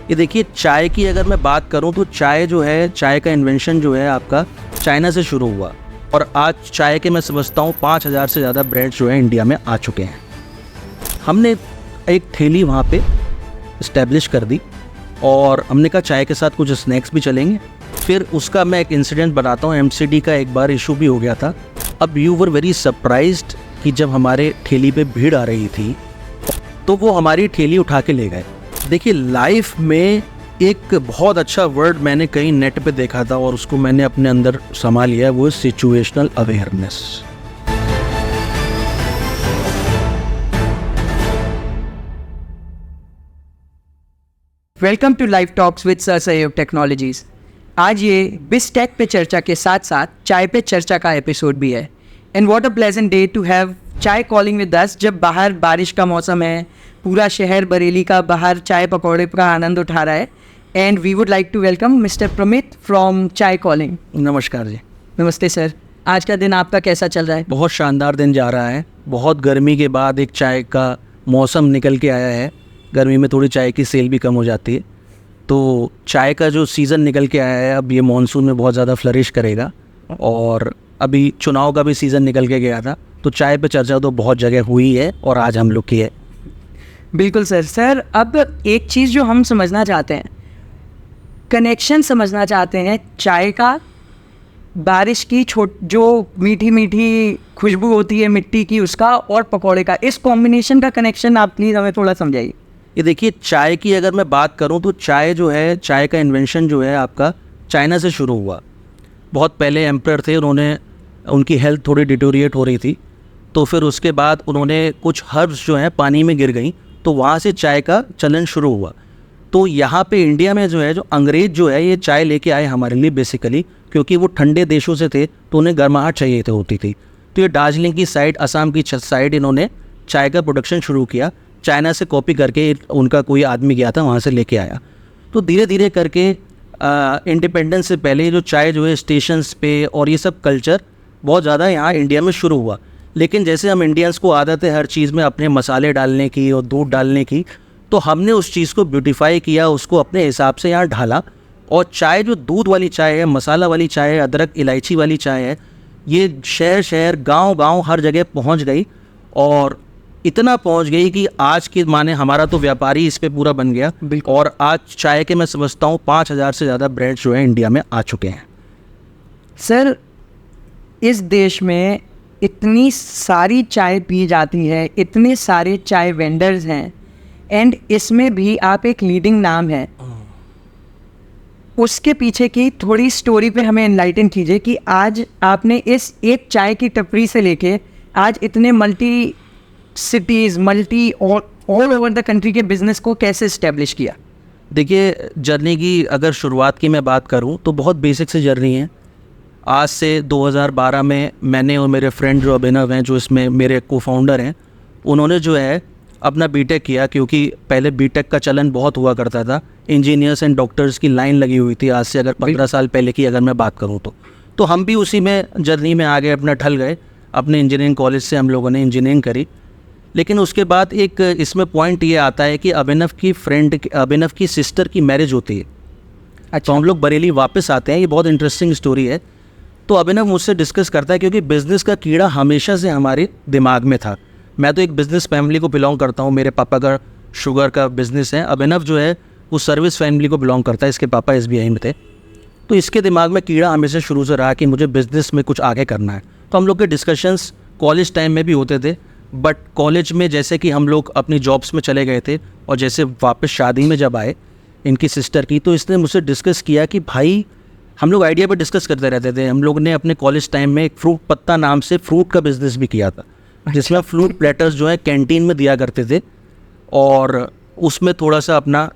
ये देखिए, चाय की अगर मैं बात करूं तो चाय जो है, चाय का इन्वेंशन जो है आपका चाइना से शुरू हुआ और आज चाय के मैं समझता हूँ 5000 से ज़्यादा ब्रांड्स जो है इंडिया में आ चुके हैं। हमने एक ठेली वहाँ पे इस्टेब्लिश कर दी और हमने कहा चाय के साथ कुछ स्नैक्स भी चलेंगे। फिर उसका मैं एक इंसिडेंट बताता हूँ। एमसीडी का एक बार इशू भी हो गया था। अब यू वर वेरी सरप्राइज्ड कि जब हमारे ठेली पे भीड़ आ रही थी तो वो हमारी ठेली उठा के ले गए। देखिए, लाइफ में एक बहुत अच्छा वर्ड मैंने कहीं नेट पे देखा था और उसको मैंने अपने अंदर समा लिया है, वो situational awareness. Welcome to live talks with sir Sahyog technologies. आज ये बिस्टेक पे चर्चा के साथ साथ चाय पे चर्चा का एपिसोड भी है। And what a pleasant day to have Chai Calling with us, जब बाहर बारिश का मौसम है, पूरा शहर बरेली का बाहर चाय पकौड़े का आनंद उठा रहा है। And we would like to welcome mister Pramit from Chai Calling. नमस्कार जी। नमस्ते सर। आज का दिन आपका कैसा चल रहा है? बहुत शानदार दिन जा रहा है। बहुत गर्मी के बाद एक चाय का मौसम निकल के आया है। गर्मी में थोड़ी चाय की सेल भी कम हो जाती है, तो चाय का जो सीज़न निकल के आया है अब ये मॉनसून में बहुत ज़्यादा फ्लरिश करेगा। और अभी चुनाव का भी सीज़न निकल के गया था, तो चाय पे चर्चा तो बहुत जगह हुई है और आज हम लोग की है। बिल्कुल सर, अब एक चीज़ जो हम समझना चाहते हैं, कनेक्शन समझना चाहते हैं चाय का, बारिश की जो मीठी मीठी खुशबू होती है मिट्टी की उसका, और पकौड़े का, इस कॉम्बिनेशन का कनेक्शन आप प्लीज़ हमें थोड़ा समझाइए। ये देखिए, चाय की अगर मैं बात करूं तो चाय जो है, चाय का इन्वेंशन जो है आपका चाइना से शुरू हुआ। बहुत पहले एम्परर थे, उन्होंने, उनकी हेल्थ थोड़ी डिटोरिएट हो रही थी, तो फिर उसके बाद उन्होंने कुछ हर्ब्स जो हैं पानी में गिर गई, तो वहाँ से चाय का चलन शुरू हुआ। तो यहाँ पे इंडिया में जो है, जो अंग्रेज़ जो है ये चाय लेके आए हमारे लिए बेसिकली, क्योंकि वो ठंडे देशों से थे तो उन्हें गर्माहट चाहिए होती थी। तो ये दार्जिलिंग की साइड, असम की साइड इन्होंने चाय का प्रोडक्शन शुरू किया। चाइना से कॉपी करके उनका कोई आदमी गया था, वहाँ से लेके आया। तो धीरे धीरे करके इंडिपेंडेंस से पहले जो चाय जो है स्टेशंस पे और ये सब कल्चर बहुत ज़्यादा यहाँ इंडिया में शुरू हुआ। लेकिन जैसे हम इंडियंस को आदत है हर चीज़ में अपने मसाले डालने की और दूध डालने की, तो हमने उस चीज़ को ब्यूटीफाई किया, उसको अपने हिसाब से यहाँ ढाला। और चाय जो दूध वाली चाय है, मसाला वाली चाय है, अदरक इलायची वाली चाय है, ये शहर शहर गांव हर जगह पहुंच गई। और इतना पहुंच गई कि आज के माने हमारा तो व्यापारी इस पे पूरा बन गया। और आज चाय के मैं समझता हूँ 5000 से ज़्यादा ब्रांड्स जो है इंडिया में आ चुके हैं। सर, इस देश में इतनी सारी चाय पी जाती है, इतने सारे चाय वेंडर्स हैं, एंड इसमें भी आप एक लीडिंग नाम है। उसके पीछे की थोड़ी स्टोरी पे हमें एनलाइटन कीजिए कि आज आपने इस एक चाय की टपरी से लेके आज इतने multi cities, multi all over the country के बिजनेस को कैसे इस्टेब्लिश किया। देखिए, जर्नी की अगर शुरुआत की मैं बात करूं तो बहुत बेसिक से जर्नी है। आज से 2012 में मैंने और मेरे फ्रेंड जो अभिनव हैं, जो इसमें मेरे को फाउंडर हैं, उन्होंने जो है अपना बीटेक किया, क्योंकि पहले बीटेक का चलन बहुत हुआ करता था। इंजीनियर्स एंड डॉक्टर्स की लाइन लगी हुई थी आज से अगर 15 साल पहले की अगर मैं बात करूं तो हम भी उसी में जर्नी में आगे अपना ढल गए। अपने इंजीनियरिंग कॉलेज से हम लोगों ने इंजीनियरिंग करी। लेकिन उसके बाद एक इसमें पॉइंट ये आता है कि अभिनव की सिस्टर की मैरिज होती है। अच्छा। तो हम लोग बरेली वापस आते हैं। ये बहुत इंटरेस्टिंग स्टोरी है। तो अभिनव मुझसे डिस्कस करता है, क्योंकि बिज़नेस का कीड़ा हमेशा से हमारे दिमाग में था। मैं तो एक बिज़नेस फैमिली को बिलोंग करता हूँ। मेरे पापा का शुगर का बिज़नेस है। अभिनव जो है वो सर्विस फैमिली को बिलोंग करता है। इसके पापा SBI में थे। तो इसके दिमाग में कीड़ा हमेशा शुरू से रहा कि मुझे बिज़नेस में कुछ आगे करना है। तो हम लोग के डिस्कशंस कॉलेज टाइम में भी होते थे, बट कॉलेज में जैसे कि हम लोग अपनी जॉब्स में चले गए थे और जैसे वापस शादी में जब आए इनकी सिस्टर की, तो इसने मुझसे डिस्कस किया कि भाई, हम लोग आइडिया पर डिस्कस करते रहते थे। हम लोग ने अपने कॉलेज टाइम में एक फ्रूट पत्ता नाम से फ्रूट का बिज़नेस भी किया था, जिसमें फ्रूट प्लेटर्स जो है कैंटीन में दिया करते थे और उसमें थोड़ा सा अपना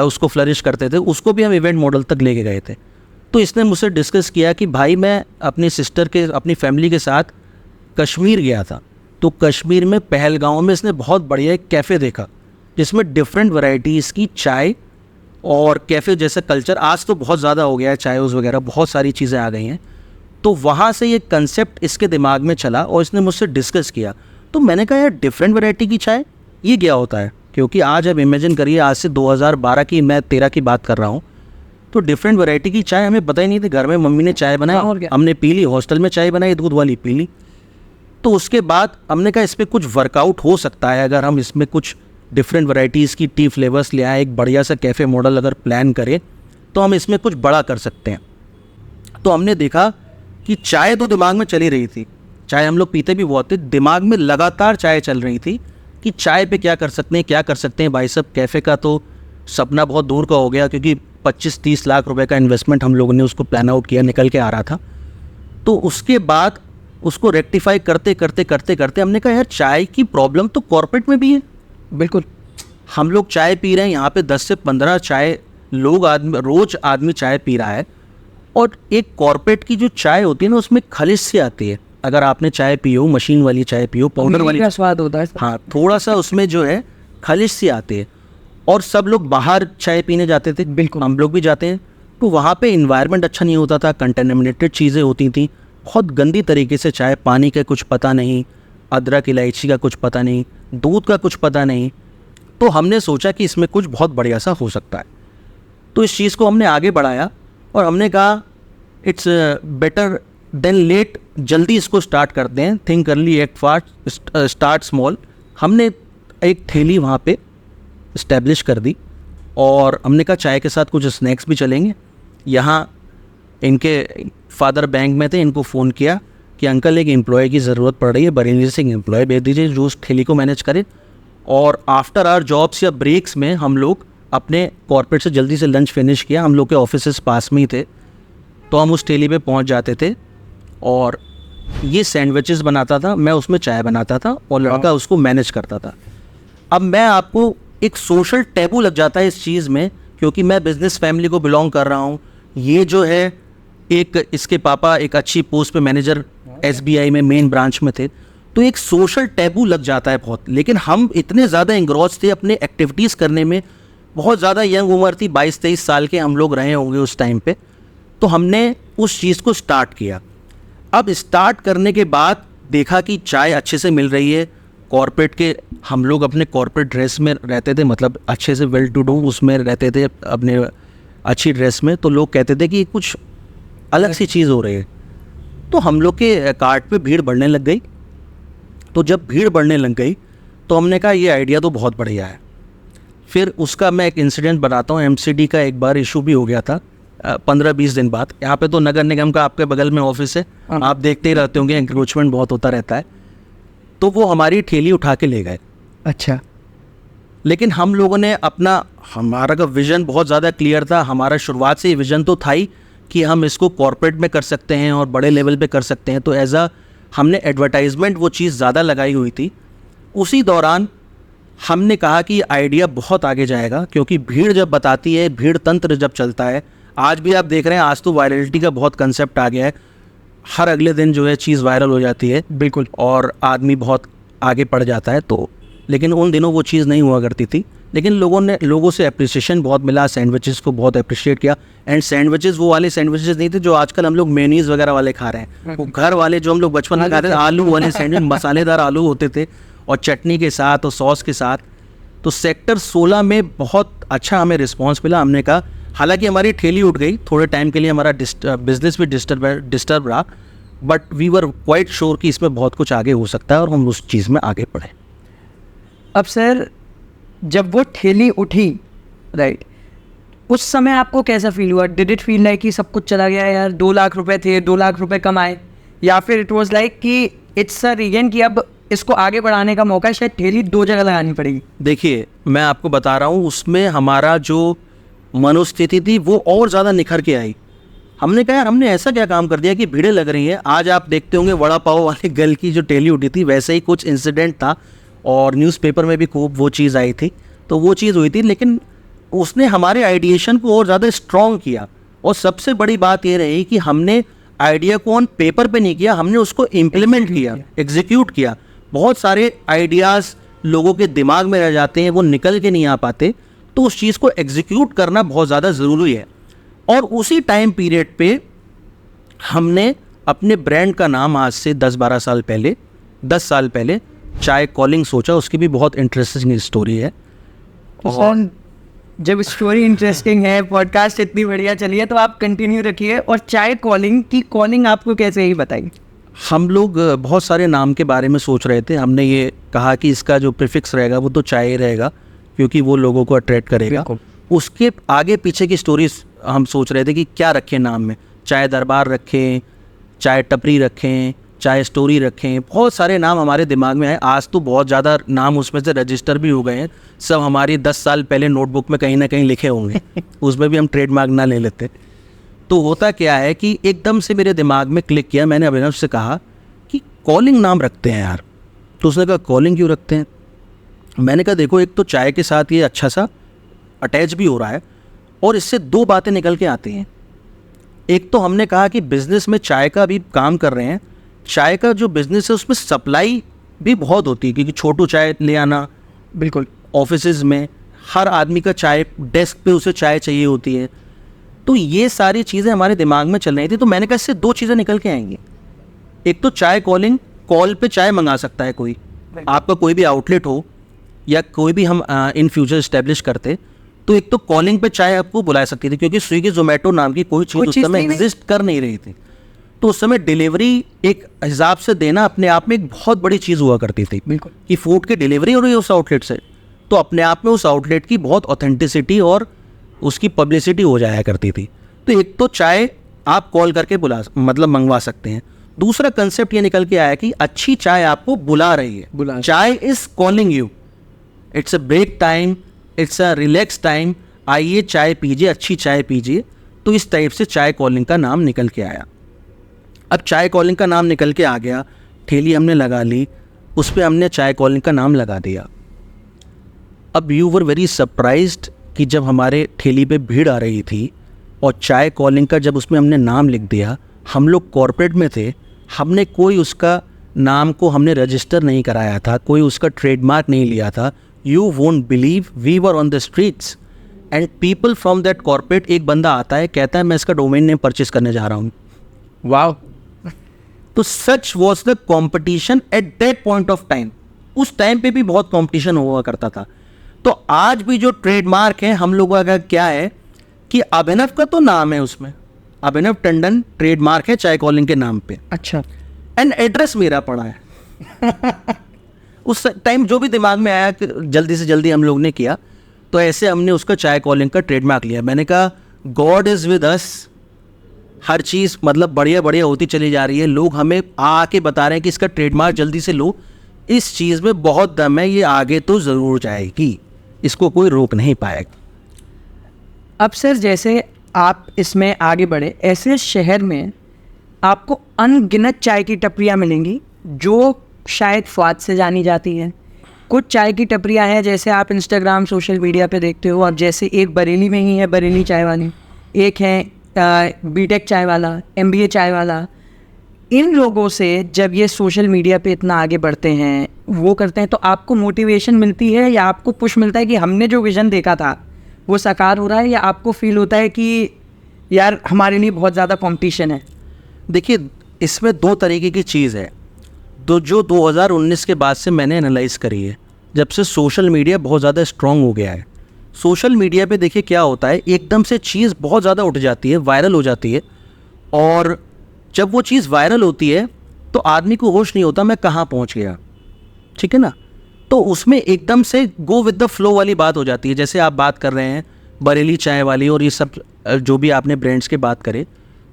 उसको फ्लरिश करते थे। उसको भी हम इवेंट मॉडल तक लेके गए थे। तो इसने मुझसे डिस्कस किया कि भाई, मैं अपनी सिस्टर के, अपनी फैमिली के साथ कश्मीर गया था। तो कश्मीर में पहलगांव में इसने बहुत बढ़िया एक कैफ़े देखा, जिसमें डिफरेंट वैरायटीज़ की चाय और कैफ़े जैसा कल्चर आज तो बहुत ज़्यादा हो गया है, चाय वगैरह बहुत सारी चीज़ें आ गई हैं। तो वहाँ से ये कंसेप्ट इसके दिमाग में चला और इसने मुझसे डिस्कस किया। तो मैंने कहा, यार डिफरेंट वैरायटी की चाय ये क्या होता है? क्योंकि आज आप इमेजिन करिए, आज से 2012 की, मैं 13 की बात कर रहा हूँ, तो डिफरेंट वैरायटी की चाय हमें पता ही नहीं थी। घर में मम्मी ने चाय और बनाई, क्या? हमने पी ली, हॉस्टल में चाय बनाई दूध वाली पी ली। तो उसके बाद हमने कहा इस पर कुछ वर्कआउट हो सकता है, अगर हम इसमें कुछ डिफरेंट वैरायटीज़ की टी फ्लेवर्स ले आए, एक बढ़िया सा कैफ़े मॉडल अगर प्लान करें तो हम इसमें कुछ बड़ा कर सकते हैं। तो हमने देखा कि चाय तो दिमाग में चली रही थी, चाय हम लोग पीते भी बहुत थे, दिमाग में लगातार चाय चल रही थी कि चाय पे क्या कर सकते हैं, क्या कर सकते हैं। भाई साहब, कैफ़े का तो सपना बहुत दूर का हो गया, क्योंकि 25-30 लाख रुपए का इन्वेस्टमेंट हम लोगों ने उसको प्लान आउट किया, निकल के आ रहा था। तो उसके बाद उसको रेक्टिफाई करते करते करते करते हमने कहा यार चाय की प्रॉब्लम तो कॉर्पोरेट में भी है। बिल्कुल। हम लोग चाय पी रहे हैं यहाँ पे 10 से 15 चाय लोग रोज आदमी चाय पी रहा है, और एक कॉर्पोरेट की जो चाय होती है ना उसमें खलिश सी आती है। अगर आपने चाय पी हो, मशीन वाली चाय पी हो, पाउडर वाली, का स्वाद होता है। हाँ, थोड़ा सा उसमें जो है खलिश सी आती है। और सब लोग बाहर चाय पीने जाते थे, बिल्कुल, हम लोग भी जाते हैं, तो वहाँ पे इन्वायरमेंट अच्छा नहीं होता था, कंटेमिनेटेड चीज़ें होती थी, बहुत गंदी तरीके से चाय, पानी का कुछ पता नहीं, अदरक इलायची का कुछ पता नहीं, दूध का कुछ पता नहीं। तो हमने सोचा कि इसमें कुछ बहुत बढ़िया सा हो सकता है। तो इस चीज़ को हमने आगे बढ़ाया और हमने कहा इट्स बेटर देन लेट, जल्दी इसको स्टार्ट करते हैं, think early act fast, start small. हमने एक ठेली वहाँ पे इस्टेब्लिश कर दी और हमने कहा चाय के साथ कुछ स्नैक्स भी चलेंगे। यहाँ इनके फादर बैंक में थे, इनको फ़ोन किया कि अंकल एक एम्प्लॉय की ज़रूरत पड़ रही है, बरेली से एक एम्प्लॉय भेज दीजिए जो उस ठेली को मैनेज करे। और आफ्टर आवर जॉब्स या ब्रेक्स में हम लोग अपने कॉर्पोरेट से जल्दी से लंच फिनिश किया, हम लोग के ऑफिसेस पास में ही थे, तो हम उस ठेली पे पहुंच जाते थे और ये सैंडविचेस बनाता था, मैं उसमें चाय बनाता था और लड़का उसको मैनेज करता था। अब मैं आपको, एक सोशल टैबू लग जाता है इस चीज़ में, क्योंकि मैं बिजनेस फैमिली को बिलोंग कर रहा हूँ। ये जो है एक, इसके पापा एक अच्छी पोस्ट पे मैनेजर SBI में मेन ब्रांच में थे, तो एक सोशल टैबू लग जाता है बहुत। लेकिन हम इतने ज़्यादा एंग्रॉस थे अपने एक्टिविटीज़ करने में, बहुत ज़्यादा यंग उम्र थी, 22-23 साल के हम लोग रहे होंगे उस टाइम पे, तो हमने उस चीज़ को स्टार्ट किया। अब स्टार्ट करने के बाद देखा कि चाय अच्छे से मिल रही है, कॉर्पोरेट के, हम लोग अपने कॉर्पोरेट ड्रेस में रहते थे, मतलब अच्छे से वेल टू डू उसमें रहते थे अपने अच्छी ड्रेस में, तो लोग कहते थे कि कुछ अलग सी चीज़ हो रही है। तो हम लोग के कार्ट पे भीड़ बढ़ने लग गई। तो जब भीड़ बढ़ने लग गई तो हमने कहा ये आइडिया तो बहुत बढ़िया है। फिर उसका मैं एक इंसिडेंट बताता हूँ। MCD का एक बार इशू भी हो गया था 15-20 दिन बाद। यहाँ पे तो नगर निगम का आपके बगल में ऑफिस है, आप देखते ही रहते होंगे, इंक्रोचमेंट बहुत होता रहता है। तो वो हमारी ठेली उठा के ले गए। अच्छा। लेकिन हम लोगों ने अपना, हमारा का विज़न बहुत ज़्यादा क्लियर था। हमारा शुरुआत से ही विज़न तो था ही कि हम इसको कॉर्पोरेट में कर सकते हैं और बड़े लेवल पे कर सकते हैं। तो एज अ, हमने एडवर्टाइजमेंट वो चीज़ ज़्यादा लगाई हुई थी। उसी दौरान हमने कहा कि आइडिया बहुत आगे जाएगा, क्योंकि भीड़ जब बताती है, भीड़ तंत्र जब चलता है, आज भी आप देख रहे हैं, आज तो वायरलिटी का बहुत कंसेप्ट आ गया है, हर अगले दिन जो है चीज़ वायरल हो जाती है। बिल्कुल। और आदमी बहुत आगे बढ़ जाता है। तो लेकिन उन दिनों वो चीज़ नहीं हुआ करती थी। लेकिन लोगों से अप्रिसिएशन बहुत मिला, सैंडविचेस को बहुत अप्रिशिएट किया। एंड सैंडविचेस वो वाले सैंडविचेस नहीं थे जो आजकल हम लोग मेयोनीज वगैरह वाले खा रहे हैं, वो घर वाले जो हम लोग बचपन में खाते थे, आलू वाले सैंडविच, मसालेदार आलू होते थे और चटनी के साथ और सॉस के साथ। तो सेक्टर 16 में बहुत अच्छा हमें रिस्पॉन्स मिला। हमने कहा, हालांकि हमारी ठेली उठ गई, थोड़े टाइम के लिए हमारा बिजनेस भी डिस्टर्ब रहा, but we were quite sure कि इसमें बहुत कुछ आगे हो सकता है और हम उस चीज़ में आगे बढ़े। अब सर, जब वो ठेली उठी, राइट, उस समय आपको कैसा फील हुआ? डिड इट फील लाइक कि सब कुछ चला गया यार, 2 लाख रुपए थे, 2 लाख रुपए कमाए, या फिर इट वाज लाइक कि इट्स अ रीजन कि अब इसको आगे बढ़ाने का मौका है, शायद ठेली 2 जगह लगानी पड़ेगी? देखिए, मैं आपको बता रहा हूँ, उसमें हमारा जो मनोस्थिति थी वो और ज़्यादा निखर के आई। हमने कहा यार, हमने ऐसा क्या काम कर दिया कि भीड़ें लग रही हैं। आज आप देखते होंगे वड़ा पाव वाले गल की जो ठेली उठी थी, वैसे ही कुछ इंसिडेंट था और न्यूज़पेपर में भी खूब वो चीज़ आई थी। तो वो चीज़ हुई थी, लेकिन उसने हमारे आइडिएशन को और ज़्यादा स्ट्रॉन्ग किया। और सबसे बड़ी बात ये रही कि हमने आइडिया को ऑन पेपर पे नहीं किया, हमने उसको इम्प्लीमेंट किया, एग्जीक्यूट किया। बहुत सारे आइडियाज़ लोगों के दिमाग में रह जाते हैं, वो निकल के नहीं आ पाते, तो उस चीज़ को एग्जीक्यूट करना बहुत ज़्यादा ज़रूरी है। और उसी टाइम पीरियड पे हमने अपने ब्रांड का नाम, आज से 10-12 साल पहले, 10 साल पहले, चाय कॉलिंग सोचा। उसकी भी बहुत इंटरेस्टिंग स्टोरी है। सर जब स्टोरी इंटरेस्टिंग है, पॉडकास्ट इतनी बढ़िया चली है, तो आप कंटिन्यू रखिए। और चाय कॉलिंग की कॉलिंग आपको कैसे ही बताइए? हम लोग बहुत सारे नाम के बारे में सोच रहे थे। हमने ये कहा कि इसका जो प्रीफिक्स रहेगा वो तो चाय ही रहेगा, क्योंकि वो लोगों को अट्रैक्ट करेगा। उसके आगे पीछे की स्टोरीज हम सोच रहे थे कि क्या रखें नाम में। चाय दरबार रखें, चाय टपरी रखें, चाय स्टोरी रखें, बहुत सारे नाम हमारे दिमाग में आए। आज तो बहुत ज़्यादा नाम उसमें से रजिस्टर भी हो गए हैं, सब हमारी 10 साल पहले नोटबुक में कहीं ना कहीं लिखे होंगे। उसमें भी हम ट्रेडमार्क ना ले लेते। तो होता क्या है कि एकदम से मेरे दिमाग में क्लिक किया, मैंने अभिनव से कहा कि कॉलिंग नाम रखते हैं यार। तो उसने कहा कॉलिंग क्यों रखते हैं? मैंने कहा देखो, एक तो चाय के साथ ये अच्छा सा अटैच भी हो रहा है, और इससे दो बातें निकल के आती हैं। एक तो हमने कहा कि बिज़नेस में चाय का भी काम कर रहे हैं, चाय का जो बिज़नेस है उसमें सप्लाई भी बहुत होती है, क्योंकि छोटू चाय ले आना, बिल्कुल ऑफिसेज में हर आदमी का चाय डेस्क पे उसे चाय चाहिए होती है। तो ये सारी चीज़ें हमारे दिमाग में चल रही थी। तो मैंने कहा इससे दो चीज़ें निकल के आएंगी। एक तो चाय कॉलिंग, कॉल पे चाय मंगा सकता है कोई, आपका कोई भी आउटलेट हो या कोई भी हम इन फ्यूचर इस्टेब्लिश करते, तो एक तो कॉलिंग पे चाय आपको बुला सकती थी, क्योंकि स्विगी जोमेटो नाम की कोई चीज़ उस समय एग्जिस्ट कर नहीं रही थी। तो उस समय डिलीवरी एक हिसाब से देना अपने आप में एक बहुत बड़ी चीज़ हुआ करती थी, बिल्कुल, कि फूड की डिलीवरी हो रही है उस आउटलेट से, तो अपने आप में उस आउटलेट की बहुत ऑथेंटिसिटी और उसकी पब्लिसिटी हो जाया करती थी। तो एक तो चाय आप कॉल करके मंगवा सकते हैं। दूसरा कंसेप्ट ये निकल के आया कि अच्छी चाय आपको बुला रही है, chai is calling you, it's a break time, it's a relax time, आइए चाय पीजिए, अच्छी चाय पीजिए। तो इस टाइप से चाय कॉलिंग का नाम निकल के आया। अब चाय कॉलिंग का नाम निकल के आ गया, ठेली हमने लगा ली, उस पर हमने चाय कॉलिंग का नाम लगा दिया। अब यू वर वेरी सरप्राइज्ड कि जब हमारे ठेली पे भीड़ आ रही थी और चाय कॉलिंग का जब उसमें हमने नाम लिख दिया, हम लोग कॉर्पोरेट में थे, हमने कोई उसका नाम को हमने रजिस्टर नहीं कराया था, कोई उसका ट्रेडमार्क नहीं लिया था। You won't believe, we were on the streets and people from that corporate, एक बंदा आता है कहता है मैं इसका डोमेन नेम परचेज करने जा रहा हूँ। वाओ! तो सच was the competition at that point of time. उस टाइम पे भी बहुत कॉम्पिटिशन हुआ करता था। तो आज भी जो ट्रेडमार्क है हम लोगों का क्या है कि अभिनव का तो नाम है, उसमें अभिनव टंडन ट्रेडमार्क है चाय कॉलिंग के नाम पे। अच्छा। एंड एड्रेस मेरा पड़ा है। उस टाइम जो भी दिमाग में आया कि जल्दी से जल्दी हम लोग ने किया, तो ऐसे हमने उसका चाय कॉलिंग का ट्रेडमार्क लिया। मैंने कहा गॉड इज़ विद अस, हर चीज़ मतलब बढ़िया बढ़िया होती चली जा रही है। लोग हमें आके बता रहे हैं कि इसका ट्रेडमार्क जल्दी से लो, इस चीज़ में बहुत दम है, ये आगे तो ज़रूर जाएगी, इसको कोई रोक नहीं पाएगा। अब सर जैसे आप इसमें आगे बढ़े, ऐसे शहर में आपको अनगिनत चाय की टपरियाँ मिलेंगी जो शायद स्वाद से जानी जाती हैं। कुछ चाय की टपरियाँ हैं जैसे आप इंस्टाग्राम सोशल मीडिया पे देखते हो, अब जैसे एक बरेली में ही है बरेली चाय वाली, एक है बीटेक चाय वाला, एमबीए चाय वाला। इन लोगों से जब ये सोशल मीडिया पे इतना आगे बढ़ते हैं, वो करते हैं, तो आपको मोटिवेशन मिलती है या आपको पुश मिलता है कि हमने जो विज़न देखा था वो साकार हो रहा है, या आपको फील होता है कि यार हमारे लिए बहुत ज़्यादा कंपटीशन है? देखिए, इसमें दो तरीके की चीज़ है, तो जो 2019 के बाद से मैंने एनालाइज़ करी है, जब से सोशल मीडिया बहुत ज़्यादा स्ट्रॉन्ग हो गया है। सोशल मीडिया पे देखिए क्या होता है, एकदम से चीज़ बहुत ज़्यादा उठ जाती है, वायरल हो जाती है, और जब वो चीज़ वायरल होती है तो आदमी को होश नहीं होता मैं कहाँ पहुँच गया, ठीक है ना। तो उसमें एकदम से गो विद द फ्लो वाली बात हो जाती है। जैसे आप बात कर रहे हैं बरेली चाय वाली और ये सब जो भी आपने ब्रांड्स की बात करे,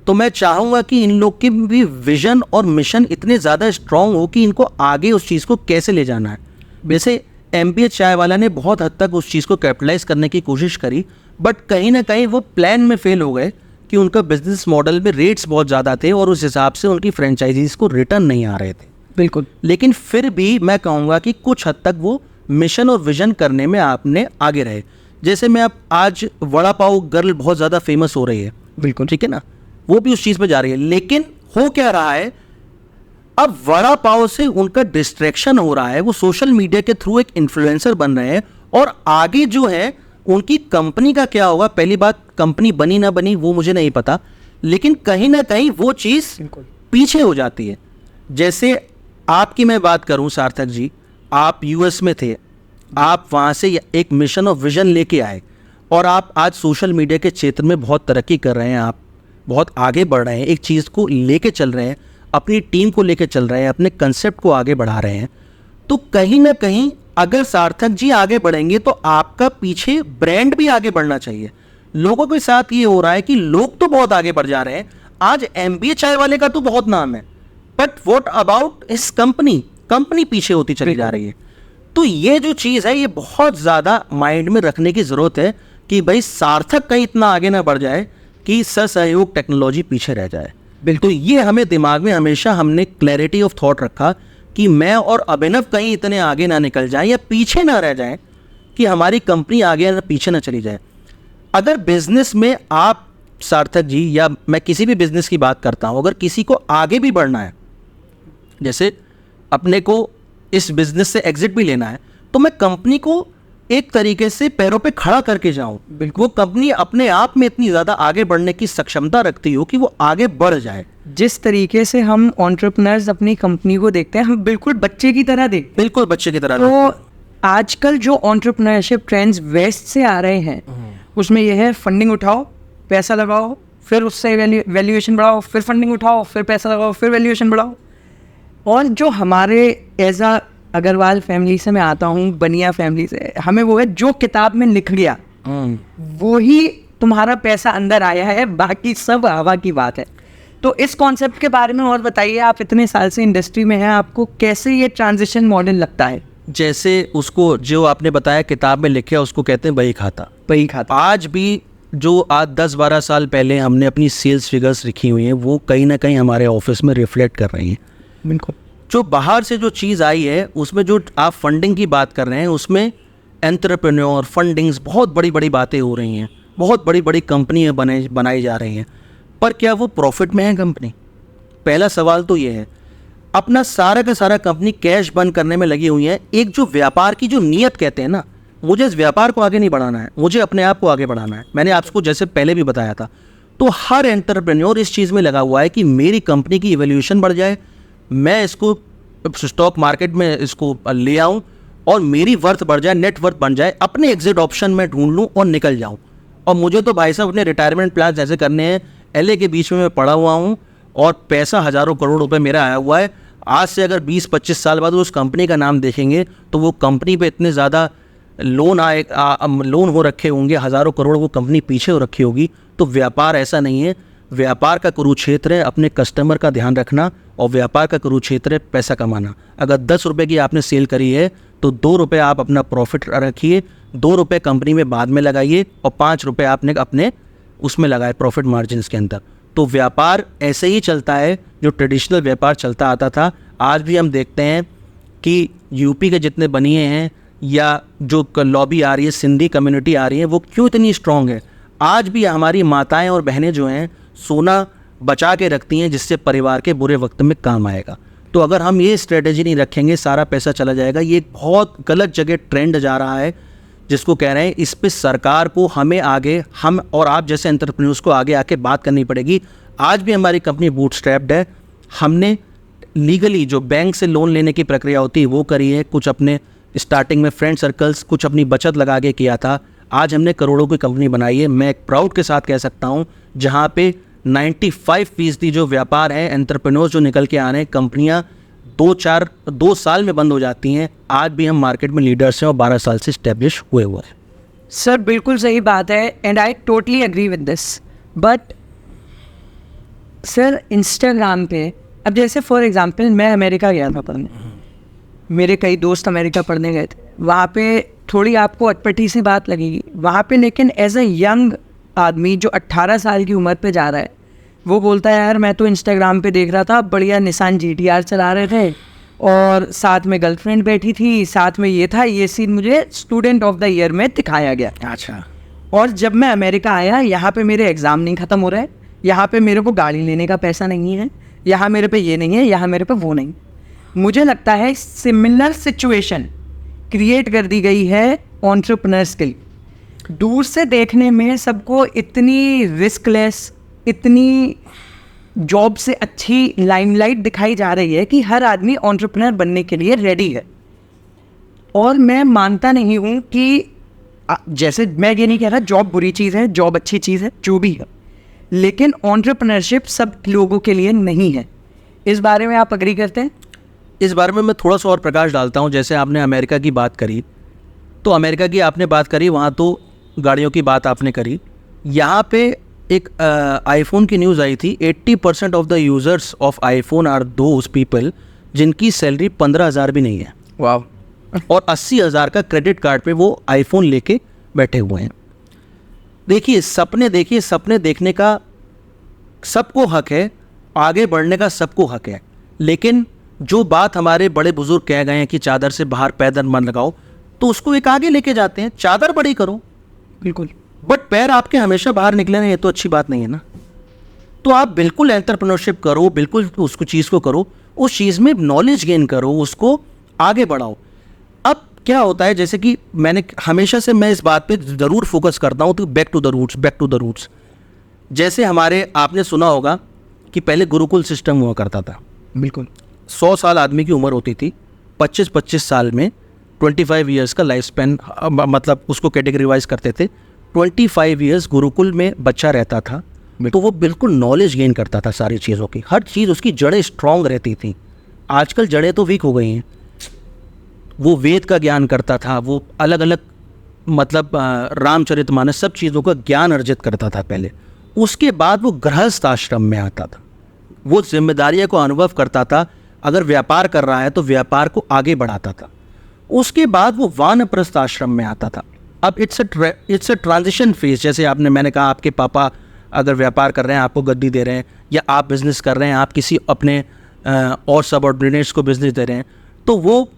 तो मैं चाहूँगा कि इन लोग के भी विज़न और मिशन इतने ज़्यादा स्ट्रॉन्ग हो कि इनको आगे उस चीज़ को कैसे ले जाना है। वैसे एमबीए चाय वाला ने बहुत हद तक उस चीज़ को कैपिटलाइज करने की कोशिश करी, बट कहीं ना कहीं वो प्लान में फेल हो गए कि उनका बिजनेस मॉडल में रेट्स बहुत ज़्यादा थे और उस हिसाब से उनकी फ्रेंचाइजीज़ को रिटर्न नहीं आ रहे थे। बिल्कुल। लेकिन फिर भी मैं कहूँगा कि कुछ हद तक वो मिशन और विजन करने में आपने आगे रहे। जैसे मैं अब आज वड़ा पाव गर्ल बहुत ज़्यादा फेमस हो रही है, बिल्कुल ठीक है ना, वो भी उस चीज़ पे जा रही है, लेकिन हो क्या रहा है, अब वड़ा पाव से उनका डिस्ट्रैक्शन हो रहा है, वो सोशल मीडिया के थ्रू एक इन्फ्लुएंसर बन रहे हैं, और आगे जो है उनकी कंपनी का क्या होगा, पहली बात कंपनी बनी ना बनी वो मुझे नहीं पता, लेकिन कहीं ना कहीं वो चीज़ पीछे हो जाती है। जैसे आपकी मैं बात करूं सार्थक जी, आप यूएस में थे, आप वहाँ से एक मिशन और विजन लेके आए और आप आज सोशल मीडिया के क्षेत्र में बहुत तरक्की कर रहे हैं, आप बहुत आगे बढ़ रहे हैं, एक चीज़ को लेके चल रहे हैं, अपनी टीम को लेके चल रहे हैं, अपने कंसेप्ट को आगे बढ़ा रहे हैं, तो कहीं ना कहीं अगर सार्थक जी आगे बढ़ेंगे तो आपका पीछे ब्रांड भी आगे बढ़ना चाहिए। लोगों के साथ ये हो रहा है कि लोग तो बहुत आगे बढ़ जा रहे हैं, आज MBA चाय वाले का तो बहुत नाम है, बट व्हाट अबाउट इस कंपनी पीछे होती चली जा रही है। तो ये जो चीज़ है ये बहुत ज़्यादा माइंड में रखने की ज़रूरत है कि भाई सार्थक कहीं इतना आगे ना बढ़ जाए कि सहयोग टेक्नोलॉजी पीछे रह जाए। बिल्कुल, तो ये हमें दिमाग में हमेशा हमने क्लैरिटी ऑफ थॉट रखा कि मैं और अभिनव कहीं इतने आगे ना निकल जाएं या पीछे ना रह जाएं कि हमारी कंपनी आगे ना पीछे ना चली जाए। अगर बिजनेस में आप सार्थक जी या मैं किसी भी बिजनेस की बात करता हूँ, अगर किसी को आगे भी बढ़ना है, जैसे अपने को इस बिजनेस से एग्जिट भी लेना है, तो मैं कंपनी को एक तरीके से पैरों पे खड़ा करके जाऊं। बिल्कुल, वो कंपनी अपने आप में इतनी ज़्यादा आगे बढ़ने की सक्षमता रखती हो कि वो आगे बढ़ जाए। जिस तरीके से हम एंटरप्रेन्योर्स अपनी कंपनी को देखते हैं, हम बिल्कुल बच्चे की तरह देखते हैं। बिल्कुल बच्चे की तरह। तो आजकल जो एंटरप्रेन्योरशिप ट्रेंड्स वेस्ट से आ रहे हैं, उसमें यह है फंडिंग उठाओ, पैसा लगाओ, फिर उससे वैल्यूएशन बढ़ाओ, फिर फंडिंग उठाओ, फिर पैसा लगाओ, फिर वैल्यूएशन बढ़ाओ। और जो हमारे एज अ अग्रवाल फैमिली से मैं आता हूँ, बनिया फैमिली से, हमें वो है जो किताब में लिख गया वो ही तुम्हारा पैसा अंदर आया है, बाकी सब हवा की बात है। तो इस कॉन्सेप्ट के बारे में और बताइए, आप इतने साल से इंडस्ट्री में हैं, आपको कैसे ये ट्रांजिशन मॉडल लगता है? जैसे उसको जो आपने बताया किताब में लिखे उसको कहते हैं बही खाता। आज भी जो आज 10-12 साल पहले हमने अपनी सेल्स फिगर्स लिखी हुई हैं वो कहीं ना कहीं हमारे ऑफिस में रिफ्लेक्ट कर रही हैं। बिल्कुल। जो बाहर से जो चीज़ आई है उसमें जो आप फंडिंग की बात कर रहे हैं उसमें एंटरप्रेन्योर फंडिंग्स बहुत बड़ी बड़ी बातें हो रही हैं, बहुत बड़ी बड़ी कंपनियाँ बनाई जा रही हैं, पर क्या वो प्रॉफिट में है कंपनी? पहला सवाल तो ये है। अपना सारा का सारा कंपनी कैश बर्न करने में लगी हुई है। एक जो व्यापार की जो नीयत कहते हैं ना, मुझे इस व्यापार को आगे नहीं बढ़ाना है, मुझे अपने आप को आगे बढ़ाना है। मैंने आपको जैसे पहले भी बताया था, तो हर एंटरप्रेन्योर इस चीज़ में लगा हुआ है कि मेरी कंपनी की इवैल्यूएशन बढ़ जाए, मैं इसको स्टॉक मार्केट में इसको ले आऊँ और मेरी वर्थ बढ़ जाए, नेट वर्थ बन जाए, अपने एग्जिट ऑप्शन में ढूंढ लूँ और निकल जाऊँ। और मुझे तो भाई साहब अपने रिटायरमेंट प्लान जैसे करने हैं, LA के बीच में मैं पड़ा हुआ हूँ और पैसा हज़ारों करोड़ रुपए मेरा आया हुआ है। आज से अगर 20-25 साल बाद उस कंपनी का नाम देखेंगे तो वो कंपनी पे इतने ज़्यादा लोन हो रखे होंगे, हज़ारों करोड़ वो कंपनी पीछे हो रखी होगी। तो व्यापार ऐसा नहीं है, व्यापार का कुरुक्षेत्र है अपने कस्टमर का ध्यान रखना, और व्यापार का कुरुक्षेत्र है पैसा कमाना। अगर 10 रुपये की आपने सेल करी है तो 2 रुपये आप अपना प्रॉफिट रखिए, 2 रुपये कंपनी में बाद में लगाइए और 5 रुपये आपने अपने उसमें लगाए प्रॉफिट मार्जिन के अंदर। तो व्यापार ऐसे ही चलता है जो ट्रेडिशनल व्यापार चलता आता था। आज भी हम देखते हैं कि यूपी के जितने बनिए हैं या जो लॉबी आ रही है, सिंधी कम्युनिटी आ रही है, वो क्यों इतनी स्ट्रॉन्ग है? आज भी हमारी माताएं और बहनें जो हैं सोना बचा के रखती हैं जिससे परिवार के बुरे वक्त में काम आएगा। तो अगर हम ये स्ट्रेटेजी नहीं रखेंगे सारा पैसा चला जाएगा। ये एक बहुत गलत जगह ट्रेंड जा रहा है जिसको कह रहे हैं, इस पे सरकार को हमें आगे, हम और आप जैसे एंटरप्रेन्योर्स को आगे आके बात करनी पड़ेगी। आज भी हमारी कंपनी बूटस्ट्रैप्ड है, हमने लीगली जो बैंक से लोन लेने की प्रक्रिया होती है वो करी है, कुछ अपने स्टार्टिंग में फ्रेंड सर्कल्स, कुछ अपनी बचत लगा के किया था। आज हमने करोड़ों की कंपनी बनाई है। मैं एक प्राउड के साथ कह सकता हूँ जहाँ पे 95% जो व्यापार है, एंटरप्रेन्योर्स जो निकल के आ रहे हैं, कंपनियाँ 2 साल में बंद हो जाती हैं। आज भी हम मार्केट में लीडर्स हैं और 12 साल से स्टैब्लिश हुए हुए हैं। सर बिल्कुल सही बात है and I totally agree with this. But sir Instagram पे अब जैसे फॉर एग्जांपल मैं अमेरिका गया था पढ़ने, मेरे कई दोस्त अमेरिका पढ़ने गए थे, वहाँ पे थोड़ी आपको अटपटी सी बात लगेगी वहाँ पे, लेकिन एज अ यंग आदमी जो 18 साल की उम्र पे जा रहा है, वो बोलता है यार मैं तो इंस्टाग्राम पे देख रहा था, बढ़िया निसान GTR चला रहे थे और साथ में गर्लफ्रेंड बैठी थी, साथ में ये था, ये सीन मुझे स्टूडेंट ऑफ द ईयर में दिखाया गया। अच्छा। और जब मैं अमेरिका आया, यहाँ पे मेरे एग्ज़ाम नहीं ख़त्म हो रहे, यहाँ पे मेरे को गाड़ी लेने का पैसा नहीं है, यहाँ मेरे पे ये नहीं है, यहाँ मेरे पे वो नहीं। मुझे लगता है सिमिलर सिचुएशन क्रिएट कर दी गई है एंटरप्रेन्योर्स के लिए। दूर से देखने में सबको इतनी रिस्कलेस, इतनी जॉब से अच्छी लाइमलाइट दिखाई जा रही है कि हर आदमी एंटरप्रेन्योर बनने के लिए रेडी है। और मैं मानता नहीं हूँ कि जैसे मैं ये नहीं कह रहा जॉब बुरी चीज़ है, जॉब अच्छी चीज़ है, जो भी है, लेकिन एंटरप्रेन्योरशिप सब लोगों के लिए नहीं है। इस बारे में आप अग्री करते हैं? इस बारे में मैं थोड़ा सा और प्रकाश डालता हूँ। जैसे आपने अमेरिका की बात करी, तो अमेरिका की आपने बात करी, वहाँ तो गाड़ियों की बात आपने करी। यहाँ पे एक आईफोन की न्यूज़ आई थी, 80% of the users of iPhone are those people जिनकी सैलरी 15,000 भी नहीं है। वाह। और 80,000 का क्रेडिट कार्ड पे वो आईफोन लेके बैठे हुए हैं। देखिए सपने देखने का सबको हक है, आगे बढ़ने का सबको हक है, लेकिन जो बात हमारे बड़े बुजुर्ग कह गए हैं कि चादर से बाहर पैदल मत लगाओ, तो उसको एक आगे लेके जाते हैं, चादर बड़ी करो बिल्कुल, बट पैर आपके हमेशा बाहर निकले ना, ये तो अच्छी बात नहीं है ना। तो आप बिल्कुल एंटरप्रेन्योरशिप करो, बिल्कुल उसको चीज़ को करो, उस चीज़ में नॉलेज गेन करो, उसको आगे बढ़ाओ। अब क्या होता है, जैसे कि मैंने हमेशा से मैं इस बात पे ज़रूर फोकस करता हूँ, तो बैक टू द रूट्स। जैसे हमारे आपने सुना होगा कि पहले गुरुकुल सिस्टम हुआ करता था। बिल्कुल। 100 साल आदमी की उम्र होती थी, 25 साल में 25 ईयर्स का लाइफ स्पैन, मतलब उसको कैटेगरीवाइज करते थे। 25 ईयर्स गुरुकुल में बच्चा रहता था, तो वो बिल्कुल नॉलेज गेन करता था सारी चीज़ों की, हर चीज़ उसकी जड़ें स्ट्रॉन्ग रहती थी। आजकल जड़ें तो वीक हो गई हैं। वो वेद का ज्ञान करता था, वो अलग अलग मतलब रामचरितमानस सब चीज़ों का ज्ञान अर्जित करता था पहले। उसके बाद वो गृहस्थ आश्रम में आता था, वो जिम्मेदारियों को अनुभव करता था। अगर व्यापार कर रहा है तो व्यापार को आगे बढ़ाता था। उसके बाद वो वानप्रस्थ आश्रम में आता था। अब इट्स अ ट्रांजिशन फेज। जैसे मैंने कहा, आपके पापा अगर व्यापार कर रहे हैं, आपको गद्दी दे रहे हैं, या आप बिज़नेस कर रहे हैं, आप किसी अपने और सबऑर्डिनेट्स को बिज़नेस दे रहे हैं, तो वो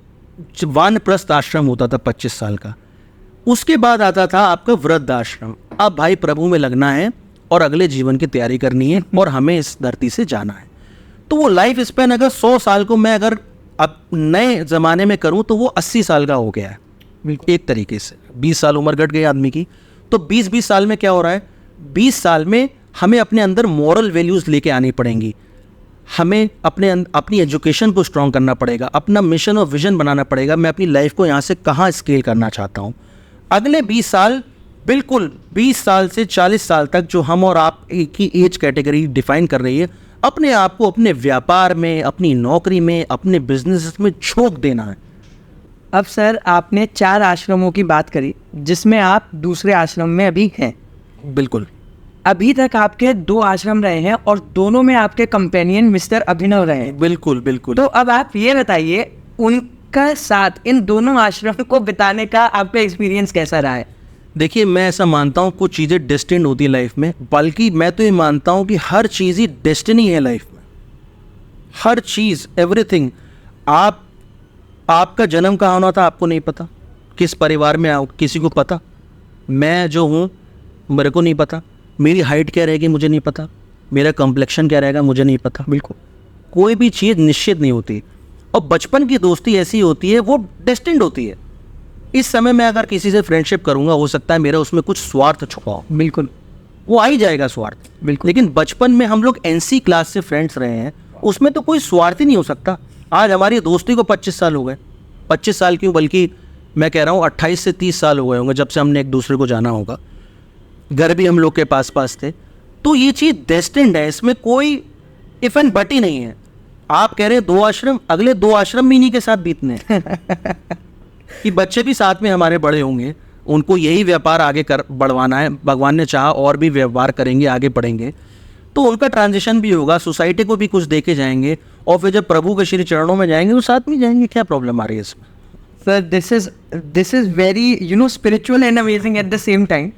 वानप्रस्थ आश्रम होता था 25 साल का। उसके बाद आता था आपका वृद्ध आश्रम। अब भाई प्रभु में लगना है और अगले जीवन की तैयारी करनी है और हमें इस धरती से जाना है। तो वो लाइफ स्पैन अगर 100 साल को मैं अगर अब नए ज़माने में करूं तो वो 80 साल का हो गया है एक तरीके से। 20 साल उम्र घट गई आदमी की, तो 20 साल में क्या हो रहा है, 20 साल में हमें अपने अंदर मॉरल वैल्यूज़ लेके आनी पड़ेंगी। हमें अपनी एजुकेशन को स्ट्रॉन्ग करना पड़ेगा, अपना मिशन और विजन बनाना पड़ेगा। मैं अपनी लाइफ को यहाँ से कहाँ स्केल करना चाहता हूँ। अगले 20 साल, बिल्कुल 20 साल से 40 साल तक जो हम और आप एक ही एज कैटेगरी डिफाइन कर रही है, अपने आप को अपने व्यापार में, अपनी नौकरी में, अपने बिजनेस में झोंक देना है। अब सर, आपने 4 आश्रमों की बात करी जिसमें आप दूसरे आश्रम में अभी हैं। बिल्कुल। अभी तक आपके 2 आश्रम रहे हैं और दोनों में आपके कंपेनियन मिस्टर अभिनव रहे हैं। बिल्कुल बिल्कुल। तो अब आप ये बताइए, उनका साथ इन दोनों आश्रम को बिताने का आपका एक्सपीरियंस कैसा रहा है? देखिए, मैं ऐसा मानता हूँ कुछ चीज़ें डेस्टिन्ड होती है लाइफ में, बल्कि मैं तो ये मानता हूँ कि हर चीज़ ही डेस्टिनी है लाइफ में। हर चीज़, एवरीथिंग। आपका जन्म कहाँ होना था आपको नहीं पता, किस परिवार में आओ किसी को पता। मैं जो हूँ मेरे को नहीं पता, मेरी हाइट क्या रहेगी मुझे नहीं पता, मेरा कॉम्प्लेक्शन क्या रहेगा मुझे नहीं पता। बिल्कुल कोई भी चीज़ निश्चित नहीं होती, और बचपन की दोस्ती ऐसी होती है, वो डेस्टिन्ड होती है। इस समय मैं अगर किसी से फ्रेंडशिप करूंगा, हो सकता है मेरा उसमें कुछ स्वार्थ छुपा हो, बिल्कुल वो आ ही जाएगा स्वार्थ। बिल्कुल। लेकिन बचपन में हम लोग एनसी क्लास से फ्रेंड्स रहे हैं, उसमें तो कोई स्वार्थ ही नहीं हो सकता। आज हमारी दोस्ती को 25 साल हो गए, 25 साल क्यों, बल्कि मैं कह रहा हूँ 28 से 30 साल हो गए होंगे जब से हमने एक दूसरे को जाना होगा। घर भी हम लोग के पास थे। तो ये चीज़ डेस्टिन्ड है, इसमें कोई इफ एंड बट ही नहीं है। आप कह रहे हैं 2 आश्रम, अगले 2 आश्रम भी इन्हीं के साथ बीतने कि बच्चे भी साथ में हमारे बड़े होंगे, उनको यही व्यापार आगे बढ़वाना है। भगवान ने चाहा और भी व्यापार करेंगे, आगे बढ़ेंगे, तो उनका ट्रांजिशन भी होगा, सोसाइटी को भी कुछ दे के जाएंगे, और फिर जब प्रभु के श्री चरणों में जाएंगे वो साथ में जाएंगे। क्या प्रॉब्लम आ रही है इसमें? Sir, this is very spiritual and amazing at the same time.